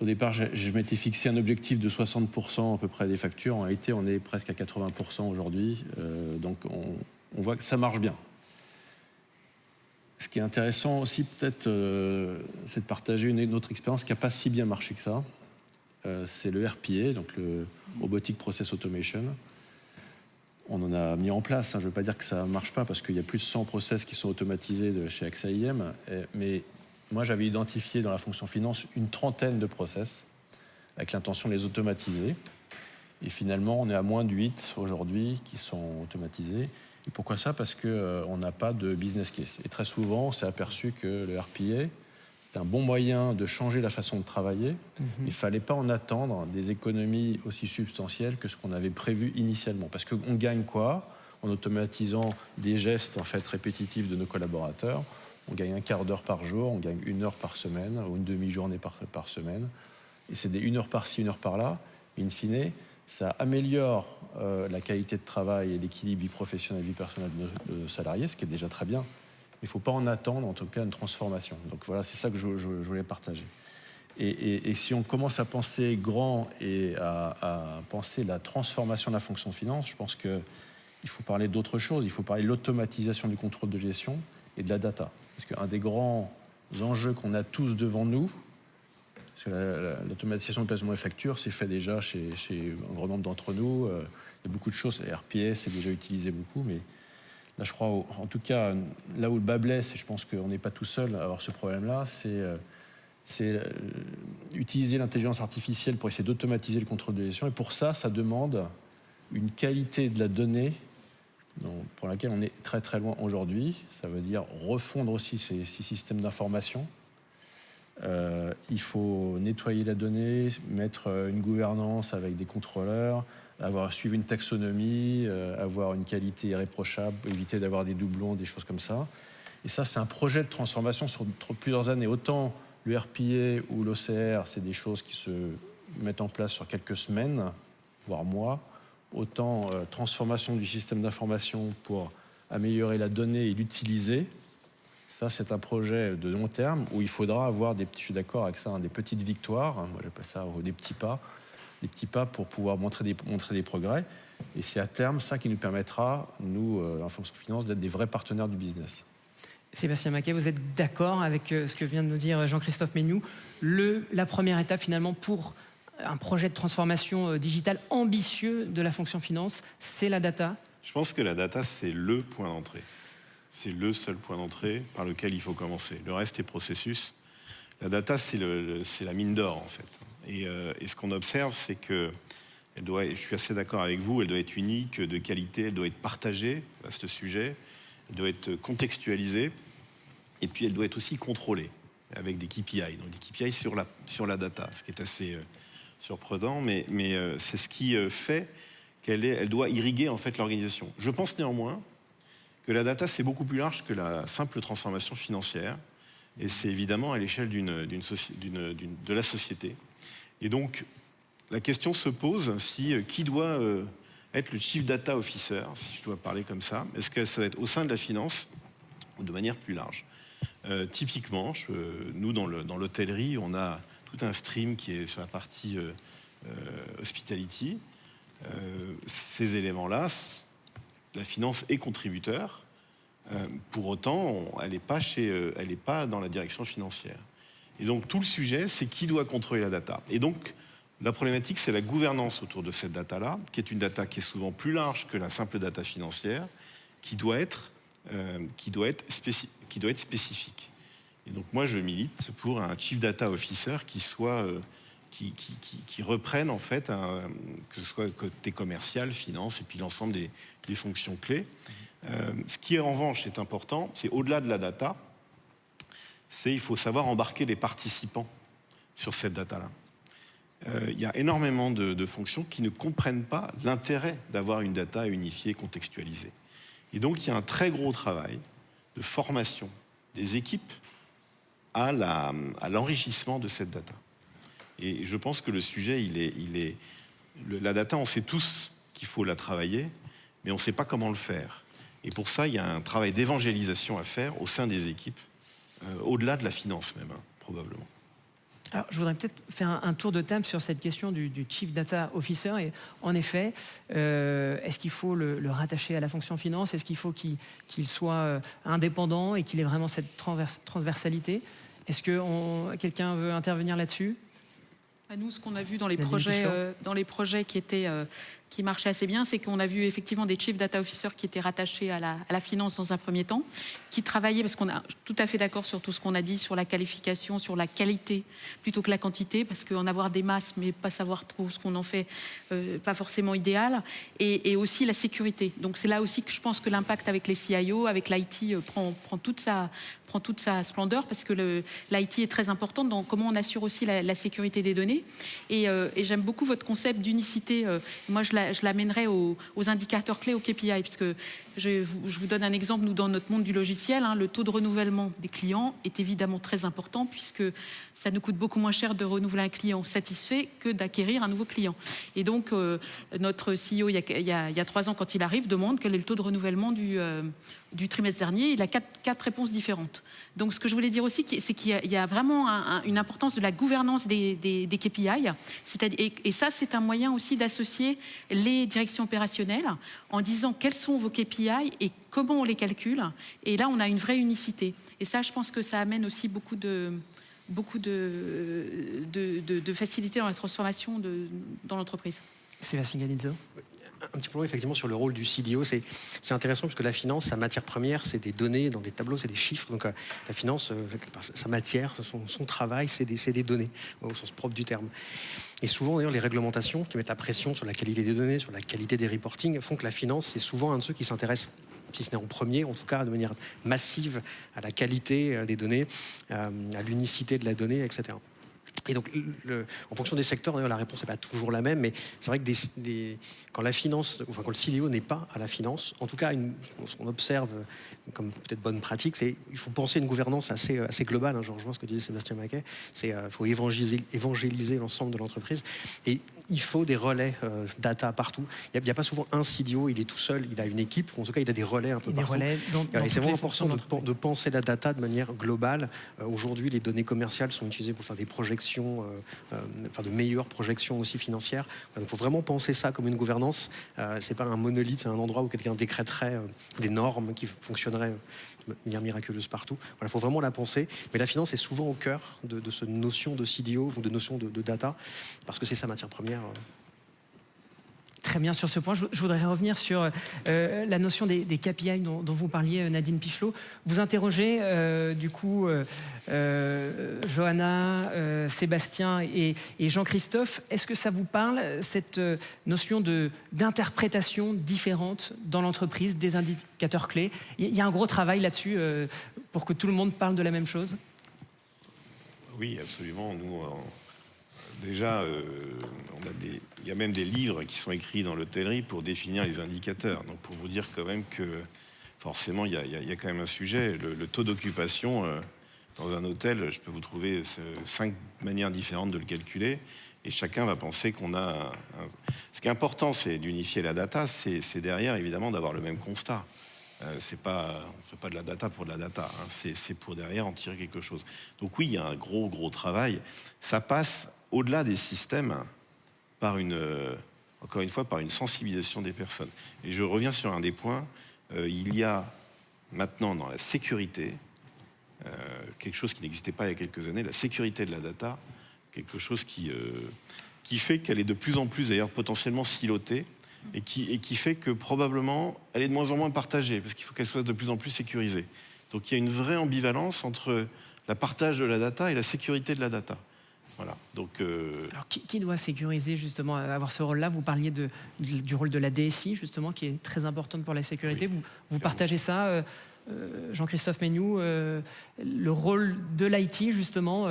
Au départ, je m'étais fixé un objectif de 60% à peu près des factures. En réalité, on est presque à 80% aujourd'hui. Donc, on voit que ça marche bien. Ce qui est intéressant aussi, peut-être, c'est de partager une autre expérience qui n'a pas si bien marché que ça. C'est le RPA, donc le Robotic Process Automation. On en a mis en place. Je ne veux pas dire que ça ne marche pas, parce qu'il y a plus de 100 process qui sont automatisés chez AXA IM. Mais moi, j'avais identifié dans la fonction finance une 30aine de process avec l'intention de les automatiser. Et finalement, on est à moins de 8 aujourd'hui qui sont automatisés. Et pourquoi ça? Parce qu'on n'a pas de business case. Et très souvent, on s'est aperçu que le RPA est un bon moyen de changer la façon de travailler. Il ne fallait pas en attendre des économies aussi substantielles que ce qu'on avait prévu initialement. Parce qu'on gagne quoi en automatisant des gestes en fait, répétitifs de nos collaborateurs? On gagne un quart d'heure par jour, on gagne 1 heure par semaine ou une demi-journée par semaine. Et c'est des 1 heure par-ci, 1 heure par-là. Mais in fine, ça améliore la qualité de travail et l'équilibre vie professionnelle et vie personnelle de nos salariés, ce qui est déjà très bien. Il ne faut pas en attendre, en tout cas, une transformation. Donc voilà, c'est ça que je voulais partager. Et si on commence à penser grand et à penser la transformation de la fonction finance, je pense qu'il faut parler d'autre chose. Il faut parler de l'automatisation du contrôle de gestion et de la data. Parce qu'un des grands enjeux qu'on a tous devant nous, parce que l'automatisation du placement des factures, c'est fait déjà chez un grand nombre d'entre nous. Il y a beaucoup de choses. RPA, c'est déjà utilisé beaucoup, mais là, je crois, en tout cas, là où le bas blesse, et je pense qu'on n'est pas tout seul à avoir ce problème-là, c'est utiliser l'intelligence artificielle pour essayer d'automatiser le contrôle de gestion. Et pour ça, ça demande une qualité de la donnée pour laquelle on est très très loin aujourd'hui. Ça veut dire refondre aussi ces systèmes d'information. Il faut nettoyer la donnée, mettre une gouvernance avec des contrôleurs, suivre une taxonomie, avoir une qualité irréprochable, éviter d'avoir des doublons, des choses comme ça. Et ça, c'est un projet de transformation sur plusieurs années. Autant le RPA ou l'OCR, c'est des choses qui se mettent en place sur quelques semaines, voire mois. Autant transformation du système d'information pour améliorer la donnée et l'utiliser. Ça, c'est un projet de long terme où il faudra avoir je suis d'accord avec ça, des petites victoires. Moi, j'appelle ça des petits pas pour pouvoir montrer des progrès. Et c'est à terme ça qui nous permettra, nous, en fonction finance, d'être des vrais partenaires du business. Sébastien Maquet, vous êtes d'accord avec ce que vient de nous dire Jean-Christophe Ménoux? La première étape finalement pour un projet de transformation digitale ambitieux de la fonction finance, c'est la data? Je pense que la data, c'est le point d'entrée. C'est le seul point d'entrée par lequel il faut commencer. Le reste est processus. La data, c'est la mine d'or, en fait. Et ce qu'on observe, c'est que, je suis assez d'accord avec vous, elle doit être unique, de qualité, elle doit être partagée, à ce sujet, elle doit être contextualisée, et puis elle doit être aussi contrôlée, avec des KPI. Donc des KPI sur la data, ce qui est assez surprenant, mais c'est ce qui fait qu'elle doit irriguer, en fait, l'organisation. Je pense néanmoins que la data, c'est beaucoup plus large que la simple transformation financière, et c'est évidemment à l'échelle de la société. Et donc, la question se pose qui doit être le Chief Data Officer, si je dois parler comme ça. Est-ce que ça va être au sein de la finance ou de manière plus large? Typiquement, nous, dans l'hôtellerie, on a tout un stream qui est sur la partie hospitality. Ces éléments-là, la finance est contributeur. Pour autant, elle n'est pas dans la direction financière. Et donc, tout le sujet, c'est qui doit contrôler la data. Et donc, la problématique, c'est la gouvernance autour de cette data-là, qui est une data qui est souvent plus large que la simple data financière, qui doit être spécifique. Et donc, moi, je milite pour un Chief Data Officer qui reprenne, en fait, que ce soit côté commercial, finance, et puis l'ensemble des fonctions clés. Ce qui, en revanche, est important, c'est au-delà de la data, il faut savoir embarquer les participants sur cette data-là. Il y a énormément de fonctions qui ne comprennent pas l'intérêt d'avoir une data unifiée, contextualisée. Et donc, il y a un très gros travail de formation des équipes à l'enrichissement de cette data. Et je pense que le sujet, la data, on sait tous qu'il faut la travailler, mais on ne sait pas comment le faire. Et pour ça, il y a un travail d'évangélisation à faire au sein des équipes, au-delà de la finance même, probablement. Alors, je voudrais peut-être faire un tour de table sur cette question du Chief Data Officer. Et en effet, est-ce qu'il faut le rattacher à la fonction finance? Est-ce qu'il faut qu'il soit indépendant et qu'il ait vraiment cette transversalité? Est-ce que quelqu'un veut intervenir là-dessus? Nous, ce qu'on a vu dans les projets qui marchaient assez bien, c'est qu'on a vu effectivement des Chief Data Officers qui étaient rattachés à la finance dans un premier temps, qui travaillaient, parce qu'on est tout à fait d'accord sur tout ce qu'on a dit, sur la qualification, sur la qualité, plutôt que la quantité, parce qu'en avoir des masses, mais pas savoir trop ce qu'on en fait, pas forcément idéal, et aussi la sécurité. Donc c'est là aussi que je pense que l'impact avec les CIO, avec l'IT, prend toute sa splendeur, parce que l'IT est très important dans comment on assure aussi la sécurité des données. Et j'aime beaucoup votre concept d'unicité. Moi, je l'amènerais aux indicateurs clés, aux KPI, parce que je vous donne un exemple. Nous, dans notre monde du logiciel, le taux de renouvellement des clients est évidemment très important, puisque ça nous coûte beaucoup moins cher de renouveler un client satisfait que d'acquérir un nouveau client. Et donc, notre CEO, il y a 3 ans, quand il arrive, demande quel est le taux de renouvellement du trimestre dernier. Il a quatre réponses différentes. Donc, ce que je voulais dire aussi, c'est qu'il y a vraiment une importance de la gouvernance des KPI. Et ça, c'est un moyen aussi d'associer les directions opérationnelles en disant quels sont vos KPI et comment on les calcule. Et là, on a une vraie unicité. Et ça, je pense que ça amène aussi beaucoup de facilité dans la transformation dans l'entreprise. Sébastien Galizzo. Un petit peu effectivement sur le rôle du CDO, c'est intéressant parce que la finance, sa matière première, c'est des données dans des tableaux, c'est des chiffres. Donc la finance, sa matière, son travail, c'est des données au sens propre du terme. Et souvent, d'ailleurs, les réglementations qui mettent la pression sur la qualité des données, sur la qualité des reporting, font que la finance, c'est souvent un de ceux qui s'intéresse, si ce n'est en premier, en tout cas de manière massive, à la qualité des données, à l'unicité de la donnée, etc. Et donc, en fonction des secteurs, d'ailleurs, la réponse n'est pas toujours la même, mais c'est vrai que quand la finance, enfin quand le CDO n'est pas à la finance, en tout cas, ce qu'on observe comme peut-être bonne pratique, c'est qu'il faut penser une gouvernance assez globale. Je rejoins ce que disait Sébastien Maquet. Il faut évangéliser l'ensemble de l'entreprise. Et il faut des relais data partout. Il n'y a pas souvent un CDO, il est tout seul, il a une équipe, ou en tout cas il a des relais un peu partout. Et c'est vraiment important de penser la data de manière globale. Aujourd'hui, les données commerciales sont utilisées pour faire des projections, de meilleures projections aussi financières. Il faut vraiment penser ça comme une gouvernance. C'est pas un monolithe, c'est un endroit où quelqu'un décréterait des normes qui fonctionneraient de manière miraculeuse partout. Il faut vraiment la penser. Mais la finance est souvent au cœur de cette notion de CDO ou de notion de data, parce que c'est sa matière première. Très bien sur ce point. Je voudrais revenir sur la notion des KPI dont vous parliez, Nadine Pichelot. Vous interrogez Johanna, Sébastien et Jean-Christophe. Est-ce que ça vous parle, cette notion d'interprétation différente dans l'entreprise des indicateurs clés? Il y a un gros travail là-dessus pour que tout le monde parle de la même chose? Oui, absolument. Nous, déjà, il y a même des livres qui sont écrits dans l'hôtellerie pour définir les indicateurs. Donc, pour vous dire quand même que, forcément, il y a quand même un sujet. Le taux d'occupation dans un hôtel, je peux vous trouver 5 manières différentes de le calculer. Et chacun va penser qu'on a... Ce qui est important, c'est d'unifier la data. C'est derrière, évidemment, d'avoir le même constat. On ne fait pas de la data pour de la data. C'est pour derrière en tirer quelque chose. Donc oui, il y a un gros travail. Ça passe au-delà des systèmes par encore une fois, par une sensibilisation des personnes. Et je reviens sur un des points. Il y a maintenant dans la sécurité quelque chose qui n'existait pas il y a quelques années, la sécurité de la data, quelque chose qui fait qu'elle est de plus en plus d'ailleurs potentiellement silotée et qui fait que probablement elle est de moins en moins partagée parce qu'il faut qu'elle soit de plus en plus sécurisée. Donc il y a une vraie ambivalence entre la partage de la data et la sécurité de la data. Voilà. Donc, Alors, qui doit sécuriser justement, avoir ce rôle-là? Vous parliez du rôle de la DSI justement, qui est très importante pour la sécurité. Oui, vous partagez ça, Jean-Christophe Meignoux, le rôle de l'IT justement.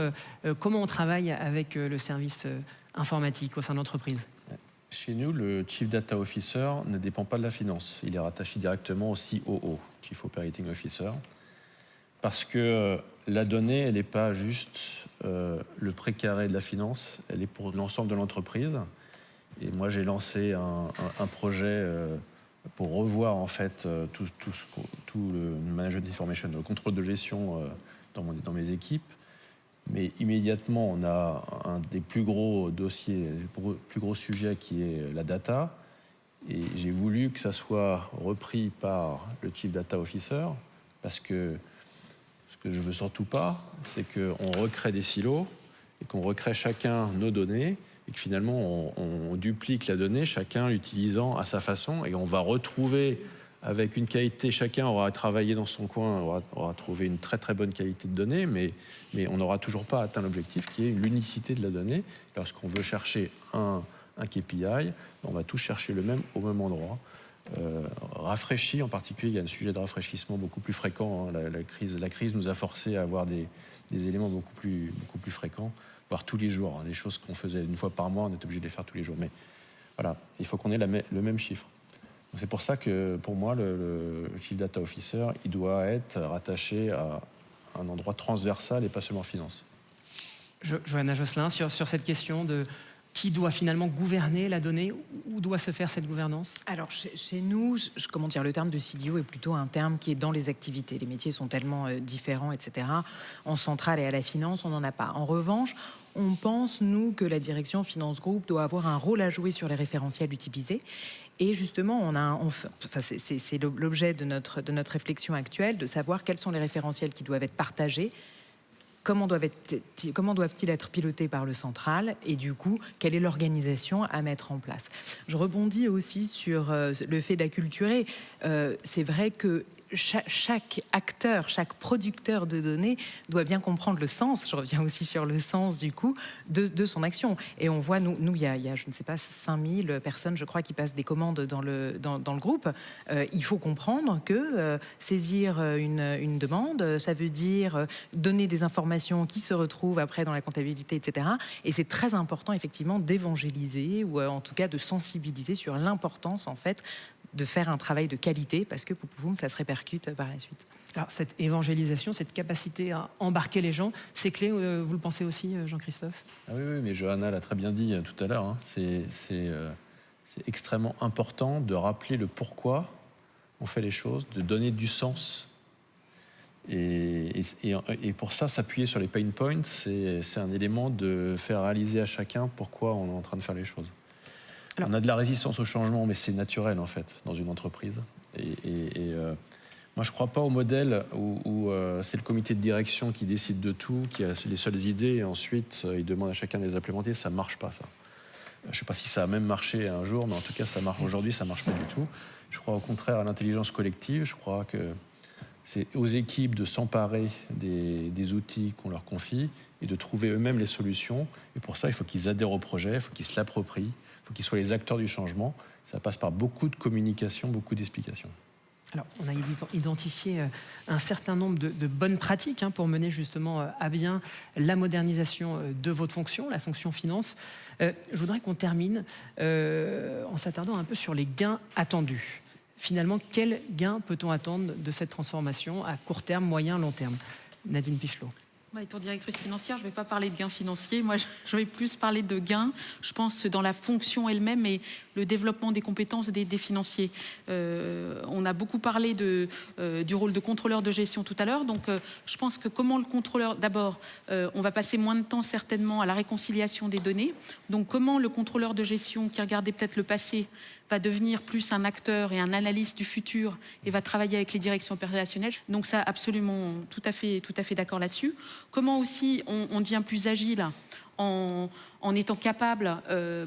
Comment on travaille avec le service informatique au sein de l'entreprise? Chez nous, le Chief Data Officer ne dépend pas de la finance. Il est rattaché directement au COO, Chief Operating Officer. Parce que la donnée, elle n'est pas juste le précaré de la finance, elle est pour l'ensemble de l'entreprise. Et moi, j'ai lancé un projet pour revoir en fait tout le management information, le contrôle de gestion dans mes équipes. Mais immédiatement, on a un des plus gros dossiers, le plus gros sujet qui est la data. Et j'ai voulu que ça soit repris par le Chief Data Officer parce que ce que je veux surtout pas, c'est qu'on recrée des silos et qu'on recrée chacun nos données et que finalement on duplique la donnée, chacun l'utilisant à sa façon et on va retrouver avec une qualité, chacun aura travaillé dans son coin, aura trouvé une très très bonne qualité de données, mais on n'aura toujours pas atteint l'objectif qui est l'unicité de la donnée. Lorsqu'on veut chercher un KPI, on va tous chercher le même au même endroit. Rafraîchi en particulier, il y a un sujet de rafraîchissement beaucoup plus fréquent. La crise nous a forcé à avoir des éléments beaucoup plus fréquents, voire tous les jours. Des choses qu'on faisait une fois par mois, on est obligé de les faire tous les jours. Mais voilà, il faut qu'on ait le même chiffre. C'est pour ça que pour moi, le Chief Data Officer, il doit être rattaché à un endroit transversal et pas seulement finance. Johanna Josselin, sur cette question de qui doit finalement gouverner la donnée, où doit se faire cette gouvernance? Alors chez nous, le terme de CDO est plutôt un terme qui est dans les activités. Les métiers sont tellement différents, etc. En centrale et à la finance, on n'en a pas. En revanche, on pense, nous, que la direction Finance Group doit avoir un rôle à jouer sur les référentiels utilisés. Et justement, c'est l'objet de notre réflexion actuelle, de savoir quels sont les référentiels qui doivent être partagés, comment doivent-ils être pilotés par le central et du coup, quelle est l'organisation à mettre en place. Je rebondis aussi sur le fait d'acculturer. C'est vrai que chaque acteur, chaque producteur de données doit bien comprendre le sens, je reviens aussi sur le sens du coup, de son action. Et on voit, nous il y a, je ne sais pas, 5000 personnes, je crois, qui passent des commandes dans le groupe. Il faut comprendre que saisir une demande, ça veut dire donner des informations qui se retrouvent après dans la comptabilité, etc. Et c'est très important, effectivement, d'évangéliser ou en tout cas de sensibiliser sur l'importance, en fait, de faire un travail de qualité parce que poum, ça se répercute répercute par la suite. Alors, cette évangélisation, cette capacité à embarquer les gens, c'est clé, vous le pensez aussi, Jean-Christophe? Oui, mais Johanna l'a très bien dit tout à l'heure. Hein. C'est extrêmement important de rappeler le pourquoi on fait les choses, de donner du sens. Et pour ça, s'appuyer sur les pain points, c'est un élément de faire réaliser à chacun pourquoi on est en train de faire les choses. Alors, on a de la résistance au changement, mais c'est naturel en fait dans une entreprise. Moi, je ne crois pas au modèle où c'est le comité de direction qui décide de tout, qui a les seules idées, et ensuite il demande à chacun de les implémenter. Ça ne marche pas, ça. Je ne sais pas si ça a même marché un jour, mais en tout cas, ça marche aujourd'hui, ça ne marche pas du tout. Je crois au contraire à l'intelligence collective. Je crois que c'est aux équipes de s'emparer des outils qu'on leur confie et de trouver eux-mêmes les solutions. Et pour ça, il faut qu'ils adhèrent au projet, il faut qu'ils se l'approprient, il faut qu'ils soient les acteurs du changement. Ça passe par beaucoup de communication, beaucoup d'explications. Alors, on a identifié un certain nombre de bonnes pratiques pour mener justement à bien la modernisation de votre fonction, la fonction finance. Je voudrais qu'on termine en s'attardant un peu sur les gains attendus. Finalement, quels gains peut-on attendre de cette transformation à court terme, moyen, long terme? Nadine Pichelot. Étant directrice financière, je ne vais pas parler de gains financiers. Moi, je vais plus parler de gains, je pense, dans la fonction elle-même et le développement des compétences des financiers. On a beaucoup parlé du rôle de contrôleur de gestion tout à l'heure. Donc, je pense que comment le contrôleur... D'abord, on va passer moins de temps certainement à la réconciliation des données. Donc, comment le contrôleur de gestion qui regardait peut-être le passé va devenir plus un acteur et un analyste du futur et va travailler avec les directions opérationnelles. Donc ça, absolument, tout à fait d'accord là-dessus. Comment aussi on devient plus agile en étant capable de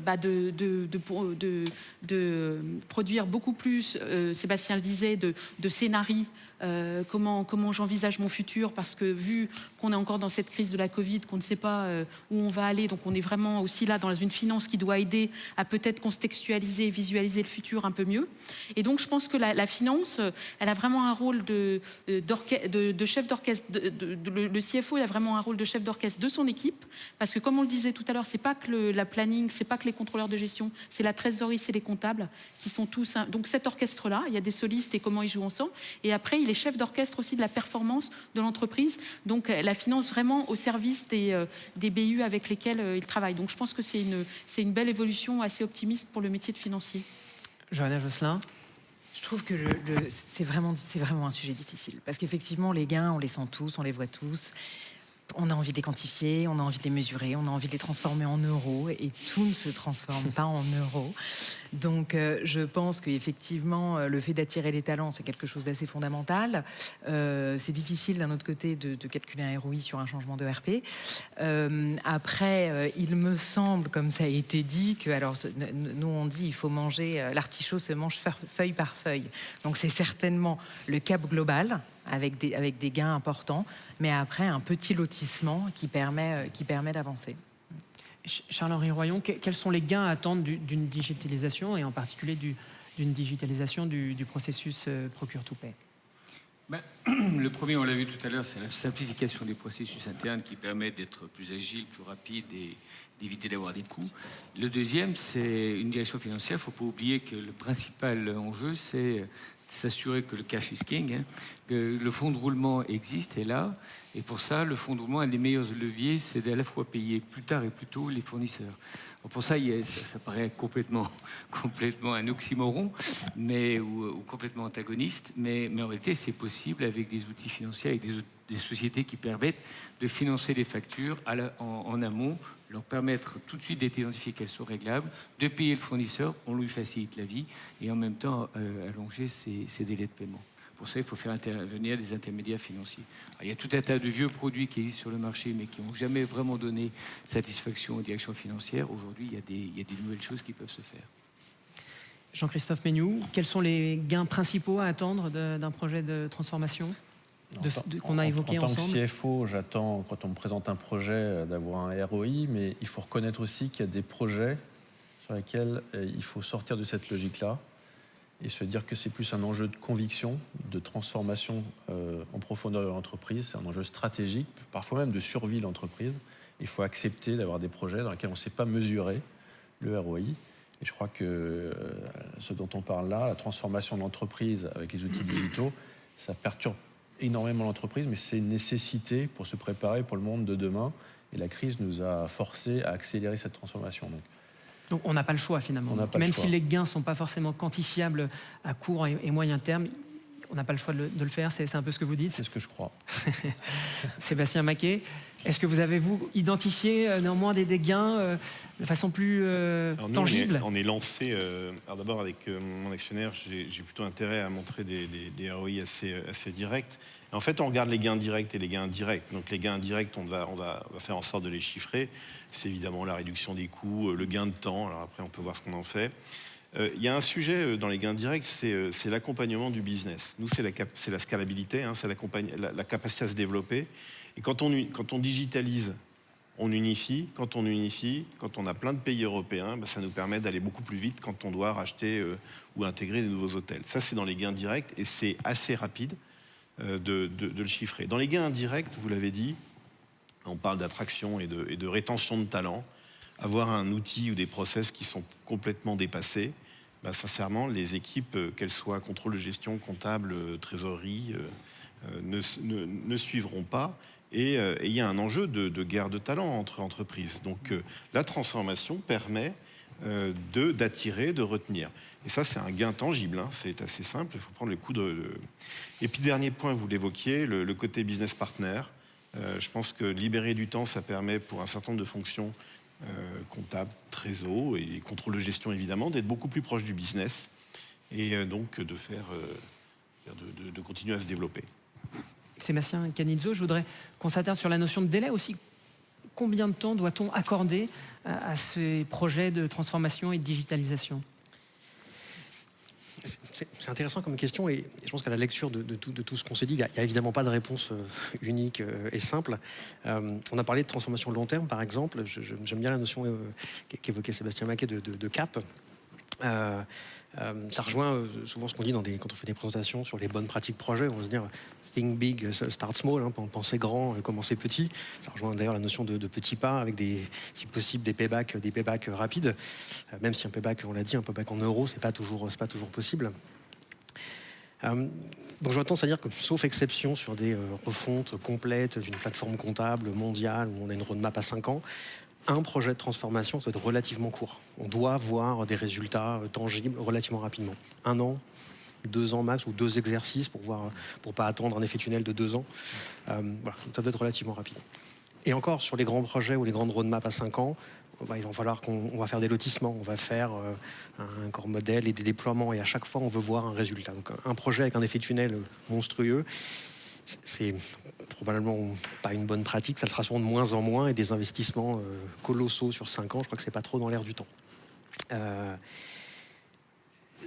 produire beaucoup plus, Sébastien le disait, de scénarios. Comment j'envisage mon futur, parce que vu qu'on est encore dans cette crise de la Covid, qu'on ne sait pas où on va aller, donc on est vraiment aussi là dans une finance qui doit aider à peut-être contextualiser et visualiser le futur un peu mieux. Et donc je pense que la finance, elle a vraiment un rôle de chef d'orchestre. Le CFO, il a vraiment un rôle de chef d'orchestre de son équipe, parce que comme on le disait tout à l'heure, c'est pas que la planning, c'est pas que les contrôleurs de gestion, c'est la trésorerie, c'est les comptables qui sont tous... Donc cet orchestre-là, il y a des solistes et comment ils jouent ensemble. Et après, il est chef d'orchestre aussi de la performance de l'entreprise. Donc la finance vraiment au service des BU avec lesquels il travaille. Donc je pense que c'est une belle évolution assez optimiste pour le métier de financier. Johanna Josselin. Je trouve que c'est vraiment un sujet difficile. Parce qu'effectivement, les gains, on les sent tous, on les voit tous. On a envie de les quantifier, on a envie de les mesurer, on a envie de les transformer en euros, et tout ne se transforme pas en euros. Donc je pense qu'effectivement, le fait d'attirer les talents, c'est quelque chose d'assez fondamental. C'est difficile d'un autre côté de calculer un ROI sur un changement de RP. Après, il me semble, comme ça a été dit, que alors nous on dit il faut manger, l'artichaut se mange feuille par feuille. Donc c'est certainement le cap global, avec des gains importants, mais après un petit lotissement qui permet d'avancer. Charles-Henri Royon, quels sont les gains à attendre d'une digitalisation, et en particulier d'une digitalisation du processus procure-to-pay? Le premier, on l'a vu tout à l'heure, c'est la simplification des processus internes qui permet d'être plus agile, plus rapide et d'éviter d'avoir des coûts. Le deuxième, c'est une direction financière. Il ne faut pas oublier que le principal enjeu, c'est s'assurer que le cash is king, que le fonds de roulement existe, est là. Et pour ça, le fonds de roulement, un des meilleurs leviers, c'est d'à la fois payer plus tard et plus tôt les fournisseurs. Alors pour ça, ça paraît complètement un oxymoron, ou complètement antagoniste, mais en réalité, c'est possible avec des outils financiers, avec des sociétés qui permettent de financer les factures en amont, leur permettre tout de suite d'être identifiées qu'elles sont réglables, de payer le fournisseur, on lui facilite la vie, et en même temps allonger ses délais de paiement. Pour ça, il faut faire intervenir des intermédiaires financiers. Alors, il y a tout un tas de vieux produits qui existent sur le marché, mais qui n'ont jamais vraiment donné satisfaction aux directions financières. Aujourd'hui, il y a des nouvelles choses qui peuvent se faire. Jean-Christophe Méniou, quels sont les gains principaux à attendre d'un projet de transformation qu'on a évoqué ensemble? En tant que CFO, j'attends, quand on me présente un projet, d'avoir un ROI, mais il faut reconnaître aussi qu'il y a des projets sur lesquels il faut sortir de cette logique-là et se dire que c'est plus un enjeu de conviction, de transformation en profondeur de l'entreprise. C'est un enjeu stratégique, parfois même de survie de l'entreprise. Il faut accepter d'avoir des projets dans lesquels on ne sait pas mesurer le ROI. Et je crois que ce dont on parle là, la transformation de l'entreprise avec les outils digitaux, ça perturbe énormément l'entreprise, mais c'est une nécessité pour se préparer pour le monde de demain. Et la crise nous a forcé à accélérer cette transformation. Donc on n'a pas le choix finalement. Même si les gains ne sont pas forcément quantifiables à court et moyen terme, on n'a pas le choix de le faire, c'est un peu ce que vous dites. C'est ce que je crois. Sébastien Maquet, est-ce que vous avez, vous, identifié néanmoins des gains de façon plus tangible? On est lancé, alors d'abord avec mon actionnaire, j'ai plutôt intérêt à montrer des ROI assez directs. Et en fait, on regarde les gains directs et les gains indirects. Donc les gains indirects, on va faire en sorte de les chiffrer. C'est évidemment la réduction des coûts, le gain de temps. Alors après, on peut voir ce qu'on en fait. Il y a un sujet dans les gains directs, c'est l'accompagnement du business. Nous, c'est la scalabilité, c'est la capacité à se développer. Et quand on digitalise, on unifie. Quand on unifie, quand on a plein de pays européens, ça nous permet d'aller beaucoup plus vite quand on doit racheter ou intégrer des nouveaux hôtels. Ça, c'est dans les gains directs et c'est assez rapide de le chiffrer. Dans les gains indirects, vous l'avez dit, on parle d'attraction et de rétention de talent. Avoir un outil ou des process qui sont complètement dépassés, sincèrement, les équipes, qu'elles soient contrôle de gestion, comptable, trésorerie, ne suivront pas. Et il y a un enjeu de guerre de talent entre entreprises. Donc la transformation permet d'attirer, de retenir. Et ça, c'est un gain tangible, c'est assez simple, il faut prendre le coup de... Et puis dernier point, vous l'évoquiez, le côté business partner. Je pense que libérer du temps, ça permet pour un certain nombre de fonctions comptable, trésor et contrôle de gestion évidemment, d'être beaucoup plus proche du business et donc de continuer à se développer. Sébastien Canizzo, je voudrais qu'on s'attarde sur la notion de délai aussi. Combien de temps doit-on accorder à ces projets de transformation et de digitalisation? C'est intéressant comme question et je pense qu'à la lecture de tout ce qu'on s'est dit, il n'y a évidemment pas de réponse unique et simple. On a parlé de transformation long terme, par exemple. J'aime bien la notion qu'évoquait Sébastien Maquet de cap. Ça rejoint souvent ce qu'on dit quand on fait des présentations sur les bonnes pratiques projets. On va se dire think big, start small, penser grand, commencer petit. Ça rejoint d'ailleurs la notion de petits pas avec si possible des paybacks rapides. Même si un payback, on l'a dit, un payback en euros, c'est pas toujours possible. Donc j'aurais tendance à dire que, sauf exception sur des refontes complètes d'une plateforme comptable mondiale où on a une roadmap à 5 ans, un projet de transformation doit être relativement court. On doit voir des résultats tangibles relativement rapidement. 1 an, 2 ans max, ou 2 exercices pour pas attendre un effet tunnel de 2 ans. Voilà, ça doit être relativement rapide. Et encore, sur les grands projets ou les grandes roadmaps à 5 ans, il va falloir qu'on va faire des lotissements, on va faire un corps modèle et des déploiements. Et à chaque fois, on veut voir un résultat. Donc un projet avec un effet tunnel monstrueux, c'est probablement pas une bonne pratique, ça le sera sûrement de moins en moins, et des investissements colossaux sur 5 ans, je crois que c'est pas trop dans l'air du temps.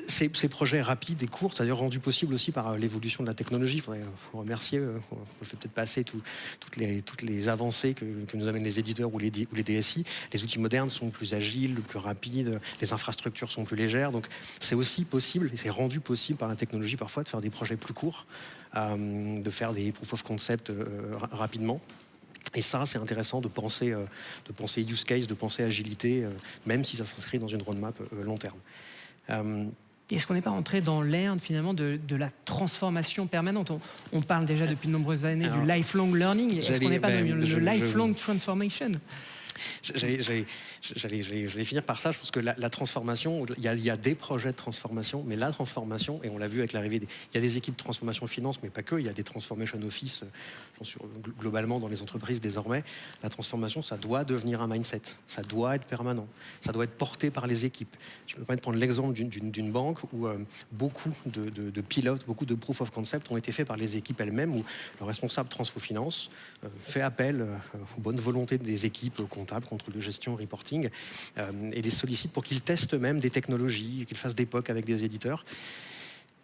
Ces projets rapides et courts, c'est-à-dire rendus possibles aussi par l'évolution de la technologie. Il faudrait remercier, on ne fait peut-être pas assez toutes les avancées que nous amènent les éditeurs ou les DSI. Les outils modernes sont plus agiles, plus rapides, les infrastructures sont plus légères. Donc c'est aussi possible, et c'est rendu possible par la technologie parfois, de faire des projets plus courts, de faire des proof of concept rapidement. Et ça, c'est intéressant de penser use case, de penser agilité, même si ça s'inscrit dans une roadmap long terme. Est-ce qu'on n'est pas entré dans l'ère finalement de la transformation permanente? On parle déjà depuis de nombreuses années du lifelong learning. Est-ce qu'on n'est pas dans le lifelong transformation? J'allais finir par ça. Je pense que la transformation, il y a des projets de transformation, mais la transformation, et on l'a vu avec l'arrivée, il y a des équipes de transformation finance, mais pas que, il y a des transformation office globalement dans les entreprises désormais. La transformation, ça doit devenir un mindset, ça doit être permanent, ça doit être porté par les équipes. Je me permets de prendre l'exemple d'une banque où beaucoup de pilotes, beaucoup de proof of concept ont été faits par les équipes elles-mêmes, où le responsable transfo finance fait appel aux bonnes volontés des équipes comptables, contrôle de gestion, reporting, et les sollicite pour qu'ils testent même des technologies, qu'ils fassent des POC avec des éditeurs,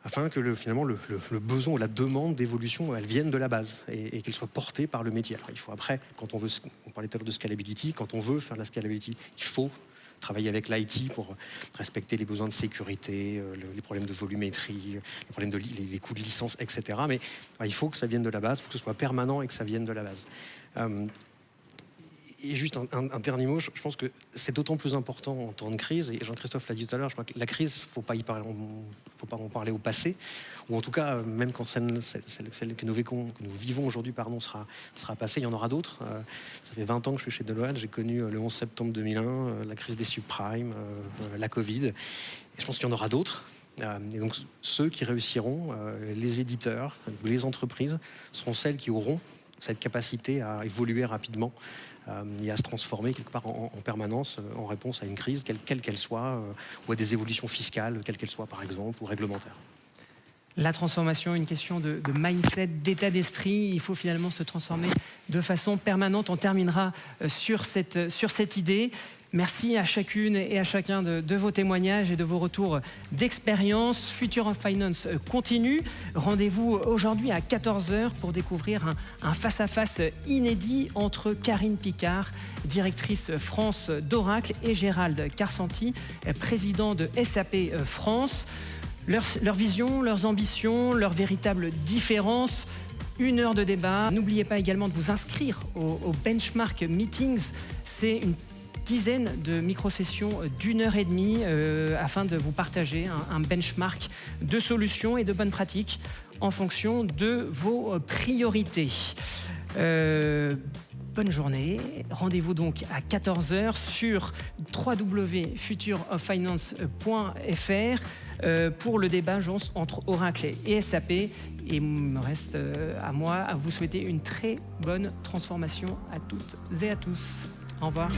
afin que finalement le besoin ou la demande d'évolution, elle vienne de la base et qu'elle soit portée par le métier. Alors, il faut après, on parlait tout à l'heure de scalability, quand on veut faire de la scalability, il faut travailler avec l'IT pour respecter les besoins de sécurité, les problèmes de volumétrie, les problèmes les coûts de licence, etc. Mais il faut que ça vienne de la base, il faut que ce soit permanent et que ça vienne de la base. Et juste un dernier mot, je pense que c'est d'autant plus important en temps de crise, et Jean-Christophe l'a dit tout à l'heure, je crois que la crise, faut pas en parler au passé, ou en tout cas, même quand celle que nous vivons aujourd'hui sera passée, il y en aura d'autres. Ça fait 20 ans que je suis chez Deloitte, j'ai connu le 11 septembre 2001, la crise des subprimes, la Covid, et je pense qu'il y en aura d'autres. Et donc ceux qui réussiront, les éditeurs, les entreprises, seront celles qui auront cette capacité à évoluer rapidement et à se transformer quelque part en permanence en réponse à une crise, quelle qu'elle soit, ou à des évolutions fiscales, quelles qu'elles soient par exemple, ou réglementaires. La transformation, une question de mindset, d'état d'esprit. Il faut finalement se transformer de façon permanente. On terminera sur cette idée. Merci à chacune et à chacun de vos témoignages et de vos retours d'expérience. Future of Finance continue. Rendez-vous aujourd'hui à 14h pour découvrir un face-à-face inédit entre Karine Picard, directrice France d'Oracle, et Gérald Carsanti, président de SAP France. Leur vision, leurs ambitions, leurs véritables différences. 1 heure de débat. N'oubliez pas également de vous inscrire au Benchmark Meetings. C'est une dizaine de micro-sessions d'1h30 afin de vous partager un benchmark de solutions et de bonnes pratiques en fonction de vos priorités. Bonne journée. Rendez-vous donc à 14h sur www.futureoffinance.fr pour le débat entre Oracle et SAP. Et il me reste à moi à vous souhaiter une très bonne transformation à toutes et à tous. Au revoir.